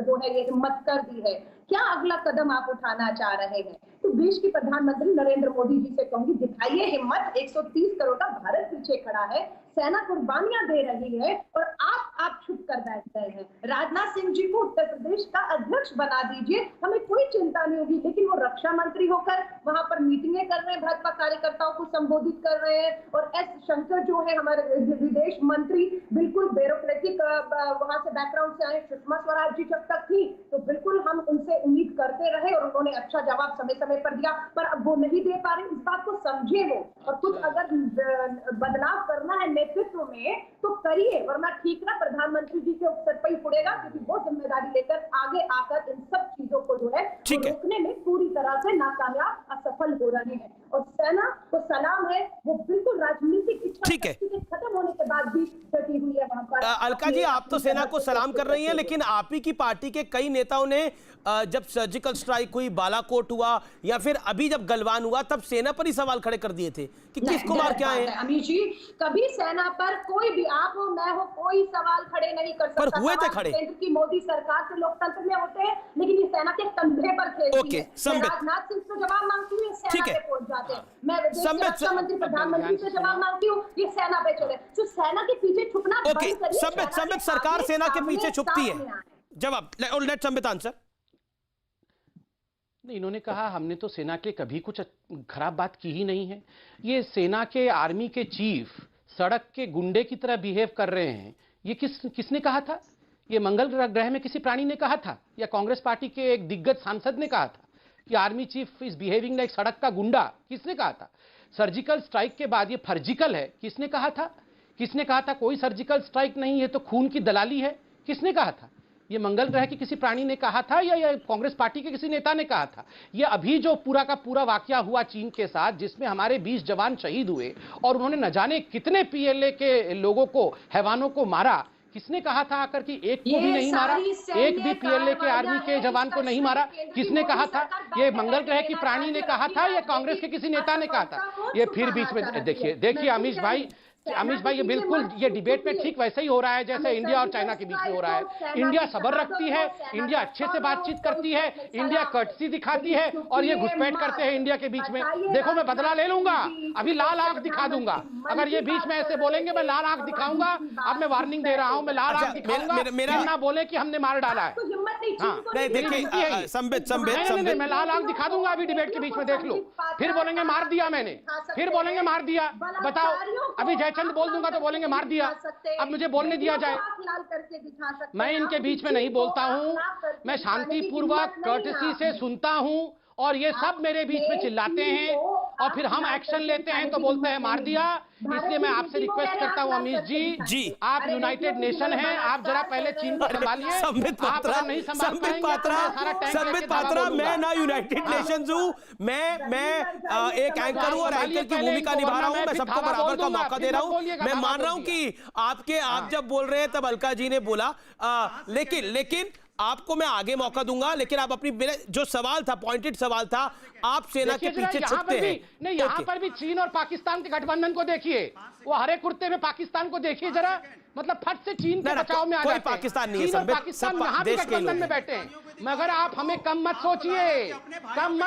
जो है ये हिम्मत कर दी है? क्या अगला कदम आप उठाना चाह रहे हैं? तो देश के प्रधानमंत्री नरेंद्र मोदी जी से कहूंगी, दिखाइए हिम्मत। 130 करोड़ का भारत पीछे खड़ा है, सेना कुर्बानियां दे रही है और आप छुप कर बैठ गए हैं। राजनाथ सिंह जी को उत्तर प्रदेश का अध्यक्ष बना दीजिए, हमें कोई चिंता नहीं होगी। लेकिन वो रक्षा मंत्री होकर वहां पर मीटिंगें कर रहे हैं, भाजपा कार्यकर्ताओं को संबोधित कर रहे हैं। और एस शंकर जो है हमारे विदेश मंत्री, बिल्कुल ब्यूरोक्रेटिक वहां से बैकग्राउंड से आए। सुषमा स्वराज जी जब तक थी तो बिल्कुल हम उनसे उम्मीद करते रहे और उन्होंने अच्छा जवाब समय समय पर दिया, पर अब वो नहीं दे पा रहे। इस बात को समझे वो, और कुछ अगर बदलाव करना है नेतृत्व में तो करिए, वरना ठीक ना प्रधानमंत्री जी के ऊपर पर ही पड़ेगा, क्योंकि वो जिम्मेदारी लेकर आगे आकर इन सब चीजों को जो है रोकने में पूरी तरह से नाकामयाब, असफल हो रहे हैं। और सेना को सलाम है, वो बिल्कुल राजनीतिक इच्छा खत्म होने के बाद भी डटी हुई है वहां पर। अलका जी, आप तो सेना को सलाम कर रही हैं, लेकिन आप ही की पार्टी के कई नेताओं ने जब सर्जिकल स्ट्राइक हुई, बालाकोट हुआ या फिर अभी जब गलवान हुआ, तब सेना पर ही सवाल खड़े कर दिए थे कि किसको मार क्या है। अमित जी, कभी सेना पर कोई भी, आप हो मैं हो, कोई सवाल खड़े नहीं कर सकता। पर हुए थे खड़े। केंद्र की मोदी सरकार से लोकतंत्र में होते हैं, लेकिन ये सेना के कंधे पर खेलती है। राजनाथ सिंह से जवाब मांगती हूँ, सेना पे पहुंच जाते हैं। मैं रक्षा मंत्री प्रधानमंत्री से जवाब मांगती हूँ, ये सेना पे चले। तो सेना के पीछे छुपना बंद करिए। संबित, सरकार सेना के पीछे छुपती है। जवाब लेट संबित आंसर। नहीं, इन्होंने कहा हमने तो सेना के कभी कुछ खराब बात की ही नहीं है। ये सेना के, आर्मी के चीफ सड़क के गुंडे की तरह बिहेव कर रहे हैं, ये किसने कहा था? ये मंगल ग्रह में किसी प्राणी ने कहा था, या कांग्रेस पार्टी के एक दिग्गज सांसद ने कहा था कि army chief is behaving like सड़क का गुंडा? किसने कहा था? सर्जिकल स्ट्राइक के बाद ये फर्जिकल है, किसने कहा था? किसने कहा था कोई सर्जिकल स्ट्राइक नहीं है तो खून की दलाली है? किसने कहा था? ये मंगल ग्रह के किसी प्राणी ने कहा था या कांग्रेस पार्टी के किसी नेता ने कहा था? ये अभी जो पूरा का पूरा वाकया हुआ चीन के साथ, जिसमें हमारे 20 जवान शहीद हुए और उन्होंने न जाने कितने पीएलए के लोगों को, हैवानों को मारा, किसने कहा था आकर कि एक को भी नहीं मारा? एक भी पीएलए के आर्मी के जवान को नहीं मारा? किसने कहा था? ये मंगल ग्रह की प्राणी ने कहा था या कांग्रेस के किसी नेता ने कहा था? ये फिर बीच में देखिए अमीश भाई, ये बिल्कुल ये डिबेट में ठीक वैसे ही हो रहा है जैसे इंडिया और चाइना के बीच में हो रहा है। इंडिया सब्र रखती है, इंडिया अच्छे से बातचीत करती है, इंडिया कर्टसी दिखाती है, और ये घुसपैठ करते हैं इंडिया के बीच में। देखो मैं बदला ले लूंगा, अभी लाल आंख दिखा दूंगा। अगर ये बीच में ऐसे बोलेंगे मैं लाल आंख दिखाऊंगा। अब मैं वार्निंग दे रहा हूं, मैं लाल आंख दिखाऊंगा। मेरा ना बोले कि हमने मार डाला है। देखिए संबित, मैं लाल आंख दिखा दूंगा अभी डिबेट के बीच में, देख लो। फिर बोलेंगे मार दिया मैंने, फिर बोलेंगे मार दिया। बताओ, अभी चंद बोल दूंगा तो बोलेंगे मार दिया। अब मुझे बोलने दिया जाए। मैं इनके बीच में नहीं बोलता हूं, मैं शांतिपूर्वक कर्टसी से सुनता हूं, और ये सब मेरे बीच में चिल्लाते हैं और फिर हम एक्शन लेते हैं तो बोलते हैं मार दिया। इसलिए मैं आपसे रिक्वेस्ट करता हूं अमीश जी, आप यूनाइटेड नेशन हैं, आप जरा पहले चीन को संभालिए। संबित पात्रा, मैं ना यूनाइटेड नेशंस हूं, मैं एक एंकर हूं और एंकर की भूमिका निभा रहा हूं। मैं सबको बराबर का मौका दे रहा हूं। मैं मान रहा हूं कि आप जब बोल रहे हैं तब अलका जी ने बोला, लेकिन आपको मैं आगे मौका दूंगा। लेकिन आप अपनी, जो सवाल था, पॉइंटेड सवाल था, आप सेना के पीछे छुपते हैं। नहीं, यहाँ पर भी चीन और पाकिस्तान के गठबंधन को देखिए, वो हरे कुर्ते में पाकिस्तान को देखिए जरा, मतलब फट से चीन के बचाव में आ जाते हैं। पाकिस्तान नहीं है, चीन और पाकिस्तान यहाँ भी गठबंधन में बैठे हैं। मगर आप हमें कम मत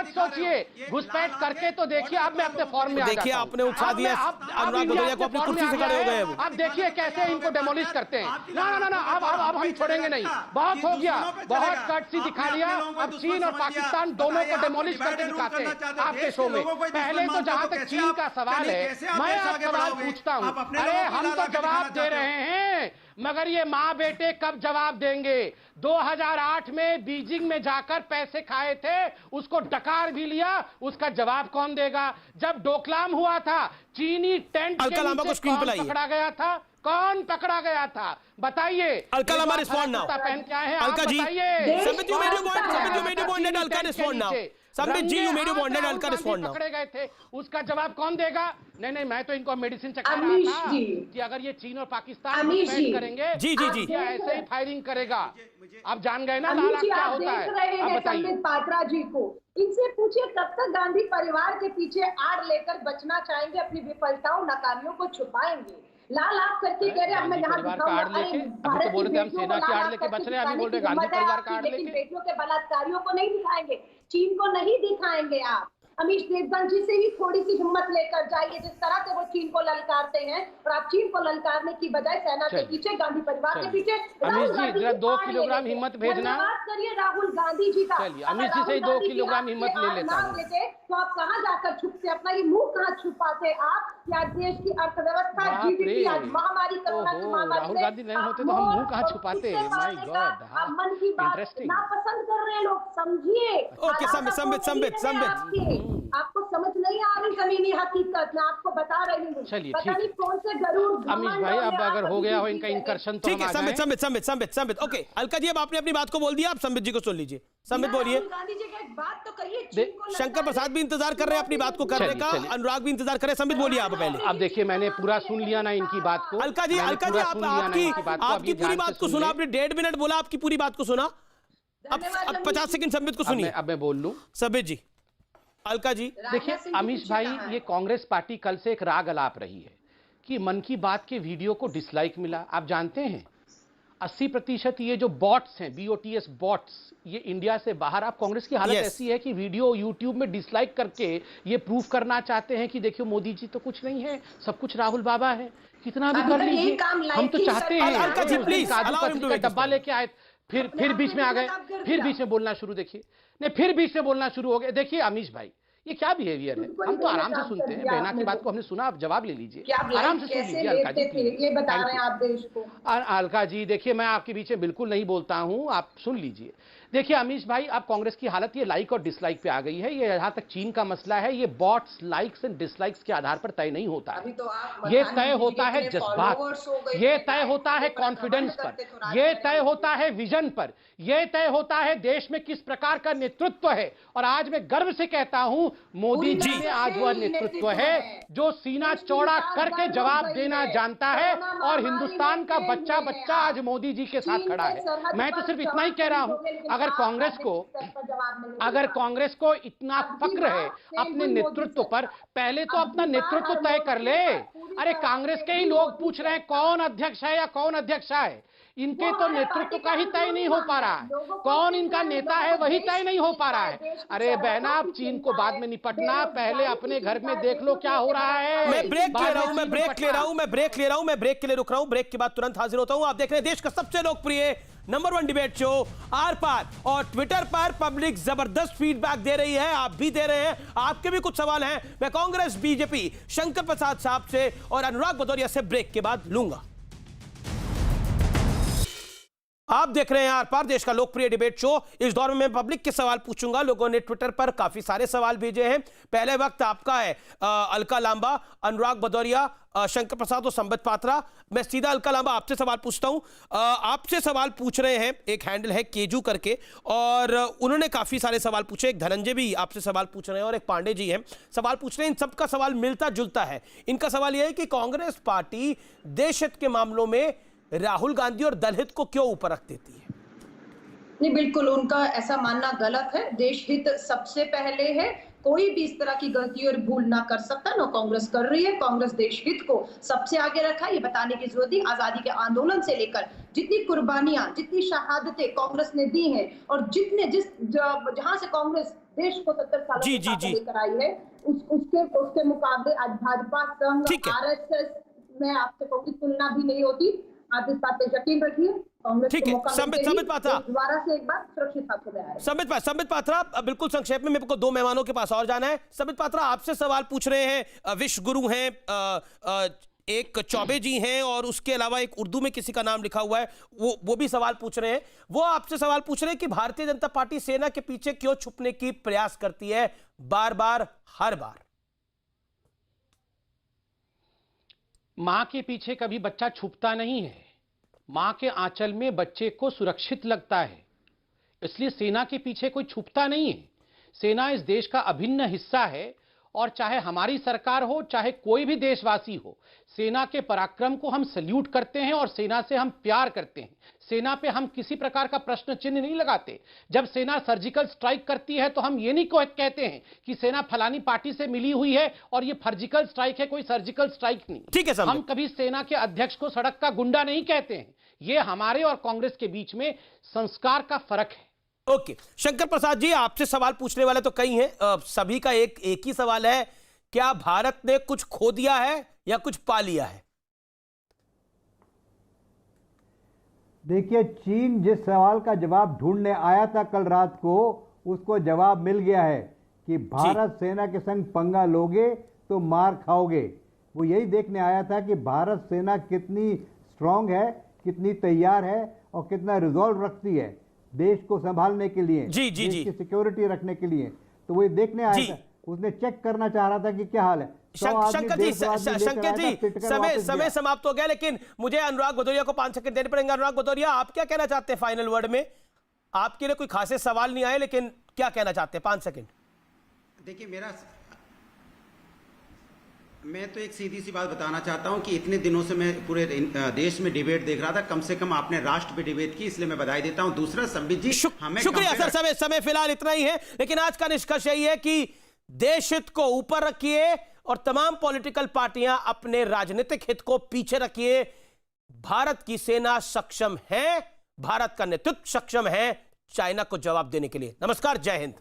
सोचिए, घुसपैठ करके तो देखिए। अब मैं अपने फॉर्म में देखिए, आपने उठा दिया अनुराग भदौरिया को, अपनी कुर्सी से खड़े हो गए। अब देखिए कैसे इनको डेमोलिश करते हैं। ना, अब हम छोड़ेंगे नहीं, बहुत हो गया, बहुत कर्टसी दिखा लिया। अब चीन और पाकिस्तान दोनों को डेमोलिश करके दिखाते हैं आपके शो में। पहले तो जहां तक चीन का सवाल है, मैं आप सवाल पूछता हूं, अरे हम तो जवाब दे रहे हैं, मगर ये माँ बेटे कब जवाब देंगे? 2008 में बीजिंग में जाकर पैसे खाए थे, उसको डकार भी लिया, उसका जवाब कौन देगा? जब डोकलाम हुआ था, चीनी टेंट के नीचे कौन पकड़ा गया था? कौन पकड़ा गया था? बताइए। Alka Lamba respond now. पहन क्या है Alka ji, Sambit you made your point, Alka respond now. Sambit ji, you made your point, let Rahul Alka Gandhi respond now. पकड़े गए थे, उसका जवाब कौन देगा? नहीं, मैं तो इनको मेडिसिन चखा रहा अमीश था जी। कि अगर ये चीन और पाकिस्तान अमीश घुसपैठ जी। करेंगे, जी, जी, जी। ये ऐसे ही फायरिंग करेगा। आप जान गए ना अमीश लाला जी, क्या आप होता देख है? रहे आप हैं बताइए। संबित पात्रा जी को, इनसे पूछिए कब तक गांधी परिवार के पीछे आड़ लेकर बचना चाहेंगे, अपनी विफलताओं नाकामियों को छुपाएंगे। लाल आग करके कह रहे अब मैं गांधी यहाँ परिवार का आड़ लेके, अभी तो बोल रहे थे हम सेना की आड़ लेके बच रहे हैं, अभी बोल रहे गांधी परिवार का आड़ लेकिन लेके। बेटियों के बलात्कारियों को नहीं दिखाएंगे, चीन को नहीं दिखाएंगे आप। अमीश देवगन जी से ही थोड़ी सी हिम्मत लेकर जाइए, जिस तरह से वो चीन को ललकारते हैं, और आप चीन को ललकारने की बजाय सेना के पीछे, गांधी परिवार के पीछे अमीश जी, जरा 2 किलोग्राम हिम्मत भेजना। धन्यवाद करिए राहुल गांधी जी का। चलिए, अमीश जी से ही 2 किलोग्राम हिम्मत ले लेता हूं। तो आप कहाँ जाकर छुपते, अपना ये मुंह कहाँ छुपाते आप? क्या देश की अर्थव्यवस्था, बाप जीडीपी रे। आज महामारी, कोरोना की ओहो, महामारी राहुल से गांधी नहीं आप होते तो हम मुंह मोर कहाँ और छुपाते? कुत्ते My पालने God, का हाँ। आप मन की बात Interesting। नापसंद कर रहे हैं लोग, समझिए। ओके, हालात संबित, आपको नहीं संबित, रहे संबित। आपके। आपको समझ नहीं आ रही जमीनी हकीकत, मैं आपको बता रही हूँ। चलिए, पता ठीक नहीं कौन से गरुड़ अमीश घमंड भाई, में अब आप अगर हो अभी गया भी हो जी इनका रहे हैं। इंकर्शन तो ठीक है, हम आ जाएं। संबित। ओके, अलका जी, अब आपने अपनी बात को बोल दिया, आप संबित जी को सुन लीजिए। संबित बोलिए। राहुल गांधी जी का एक बात तो करिए, चीन को शंकर प्रसाद भी इंतजार कर रहे हैं अपनी बात को करने का, चलिए। अनुराग भी इंतजार कर रहे हैं। संबित बोलिए आप पहले। अब देखिए, मैंने पूरा सुन लिया ना इनकी बात को। अलका जी, आपकी पूरी बात को सुना, आपने 1.5 मिनट बोला, आपकी पूरी बात को सुना। अब 50 सेकंड संबित को सुनिए। अब मैं बोल लूं। संबित जी, अलका जी। देखिए अमीश भाई, ये कांग्रेस पार्टी कल से एक राग अलाप रही है कि मन की बात के वीडियो को डिसलाइक मिला। आप जानते हैं 80% ये जो बॉट्स हैं, BOTS बॉट्स, ये इंडिया से बाहर। आप कांग्रेस की हालत Yes. ऐसी है कि वीडियो यूट्यूब में डिसलाइक करके ये प्रूफ करना चाहते हैं कि देखियो मोदी जी तो कुछ नहीं है, सब कुछ राहुल बाबा है। कितना भी कर लीजिए, हम तो चाहते हैं। अलका जी, उस दिन please, काजू allow him कतली to का make डब्बा his लेके आए, फिर बीच में आ गए, फिर बीच में बोलना शुरू। देखिए नहीं, फिर बीच में बोलना शुरू हो गए। देखिए अमीश भाई, ये क्या बिहेवियर है? हम तो आराम से सुनते हैं। बहना की बात को हमने सुना, आप जवाब ले लीजिए, आराम से सुन लीजिए। अलका जी, ये बता रहे हैं आप देश को। अलका जी देखिए, मैं आपके बीच में बिल्कुल नहीं बोलता हूं, आप सुन लीजिए। देखिए अमीश भाई, अब कांग्रेस की हालत ये लाइक और डिसलाइक पे आ गई है। ये जहां तक चीन का मसला है, ये बॉट्स, लाइक्स एंड डिसलाइक्स के आधार पर तय नहीं होता है। ये तय होता है जज्बात, ये तय होता है कॉन्फिडेंस पर, ये तय होता है विजन पर, ये तय होता है देश में किस प्रकार का नेतृत्व है। और आज मैं गर्व से कहता हूं, मोदी जी में आज वह नेतृत्व है जो सीना चौड़ा करके जवाब देना जानता है, और हिंदुस्तान का बच्चा बच्चा आज मोदी जी के साथ खड़ा है। मैं तो सिर्फ इतना ही कह रहा हूं, अगर कांग्रेस को इतना फक्र है अपने नेतृत्व पर, पहले तो अपना नेतृत्व तय कर ले। अरे कांग्रेस के ही लोग पूछ रहे हैं कौन अध्यक्ष है या कौन अध्यक्षा है। इनके तो नेतृत्व का ही तय नहीं हो पा रहा है, कौन इनका नेता है वही तय नहीं हो पा रहा है। अरे बहना, आप चीन को बाद में निपटना, पहले अपने घर में देख लो क्या हो रहा है। मैं ब्रेक ले रहा हूं, मैं ब्रेक ले रहा हूं, मैं ब्रेक के लिए रुक रहा हूं। ब्रेक के बाद तुरंत हाजिर होता हूं। आप देख रहे हैं देश का सबसे लोकप्रिय नंबर 1 डिबेट शो आर पार, और ट्विटर पर पब्लिक जबरदस्त फीडबैक दे रही है, आप भी दे रहे हैं। आपके भी कुछ सवाल हैं, मैं कांग्रेस, बीजेपी, शंकर प्रसाद साहब से और अनुराग भदौरिया से ब्रेक के बाद लूंगा। आप देख रहे हैं आर पार, देश का लोकप्रिय डिबेट शो। इस दौर में मैं पब्लिक के सवाल पूछूंगा। लोगों ने ट्विटर पर काफी सारे सवाल भेजे हैं। पहले वक्त आपका है, अलका लांबा, अनुराग भदौरिया, शंकर प्रसाद और संबित पात्रा। मैं सीधा अलका लांबा आपसे सवाल पूछता हूं। आपसे सवाल पूछ रहे हैं, एक हैंडल है केजू करके, और उन्होंने काफी सारे सवाल पूछे। एक धनंजय भी आपसे सवाल पूछ रहे हैं और एक पांडे जी हैं, सवाल पूछ रहे हैं। इन सबका सवाल मिलता जुलता है। इनका सवाल यह है कि कांग्रेस पार्टी देश हित के मामलों में राहुल गांधी और दल हित को क्यों ऊपर रख देती है? नहीं, बिल्कुल उनका ऐसा मानना गलत है। देश हित सबसे पहले है, कोई भी इस तरह की गलती और भूल ना कर सकता, ना कांग्रेस कर रही है। कांग्रेस देश हित को सबसे आगे रखा, ये बताने की जरूरत है। आजादी के आंदोलन से लेकर जितनी कुर्बानियां, जितनी शहादतें कांग्रेस ने दी हैं, और जहां से कांग्रेस देश को 70 सालों लेकर आई है, उसके मुकाबले आज भाजपा, संघ, RSS में आपसे कोई तुलना भी नहीं होती। आप इस बात पे यकीन रखिए। ठीक है, संबित पात्रा दोबारा से एक बार सुरक्षित हाथों में आए। संबित पात्रा, बिल्कुल संक्षेप में, मेरे को 2 मेहमानों के पास और जाना है। संबित पात्रा आपसे सवाल पूछ रहे हैं, विश्व गुरु हैं, एक चौबे जी हैं, और उसके अलावा एक उर्दू में किसी का नाम लिखा हुआ है, वो भी सवाल पूछ रहे हैं। वो आपसे सवाल पूछ रहे हैं कि भारतीय जनता पार्टी सेना के पीछे क्यों छुपने की प्रयास करती है बार बार, हर बार? मां के पीछे कभी बच्चा छुपता नहीं है, मां के आंचल में बच्चे को सुरक्षित लगता है, इसलिए सेना के पीछे कोई छुपता नहीं है। सेना इस देश का अभिन्न हिस्सा है और चाहे हमारी सरकार हो चाहे कोई भी देशवासी हो, सेना के पराक्रम को हम सल्यूट करते हैं और सेना से हम प्यार करते हैं। सेना पे हम किसी प्रकार का प्रश्न चिन्ह नहीं लगाते। जब सेना सर्जिकल स्ट्राइक करती है तो हम ये नहीं कहते हैं कि सेना फलानी पार्टी से मिली हुई है और ये सर्जिकल स्ट्राइक है, कोई सर्जिकल स्ट्राइक नहीं। ठीक है, हम कभी सेना के अध्यक्ष को सड़क का गुंडा नहीं कहते हैं। ये हमारे और कांग्रेस के बीच में संस्कार का फर्क है। ओके, शंकर प्रसाद जी, आपसे सवाल पूछने वाले तो कई हैं, सभी का एक ही सवाल है, क्या भारत ने कुछ खो दिया है या कुछ पा लिया है? देखिए, चीन जिस सवाल का जवाब ढूंढने आया था कल रात को, उसको जवाब मिल गया है कि भारत सेना के संग पंगा लोगे तो मार खाओगे। वो यही देखने आया था कि भारत सेना कितनी स्ट्रांग है, कितनी तैयार है और कितना रिजॉल्व रखती है देश को संभालने के लिए, जी जी जी, सिक्योरिटी रखने के लिए। तो वो देखने आया था, उसने चेक करना चाह रहा था कि क्या हाल है। शंकर जी, समय समाप्त हो गया, लेकिन मुझे अनुराग भदौरिया को 5 सेकंड देने पड़ेंगे। अनुराग भदौरिया, आप क्या कहना चाहते हैं फाइनल वर्ड में? आपके लिए कोई खासे सवाल नहीं आए, लेकिन क्या कहना चाहते हैं? 5 सेकंड। देखिए, मैं तो एक सीधी सी बात बताना चाहता हूं कि इतने दिनों से मैं पूरे देश में डिबेट देख रहा था, कम से कम आपने राष्ट्र पे डिबेट की, इसलिए मैं बधाई देता हूं। दूसरा, संबित जी, शुक्रिया सर, समय फिलहाल इतना ही है, लेकिन आज का निष्कर्ष यही है कि देश हित को ऊपर रखिए और तमाम पॉलिटिकल पार्टियां अपने राजनीतिक हित को पीछे रखिए। भारत की सेना सक्षम है, भारत का नेतृत्व सक्षम है चाइना को जवाब देने के लिए। नमस्कार, जय हिंद।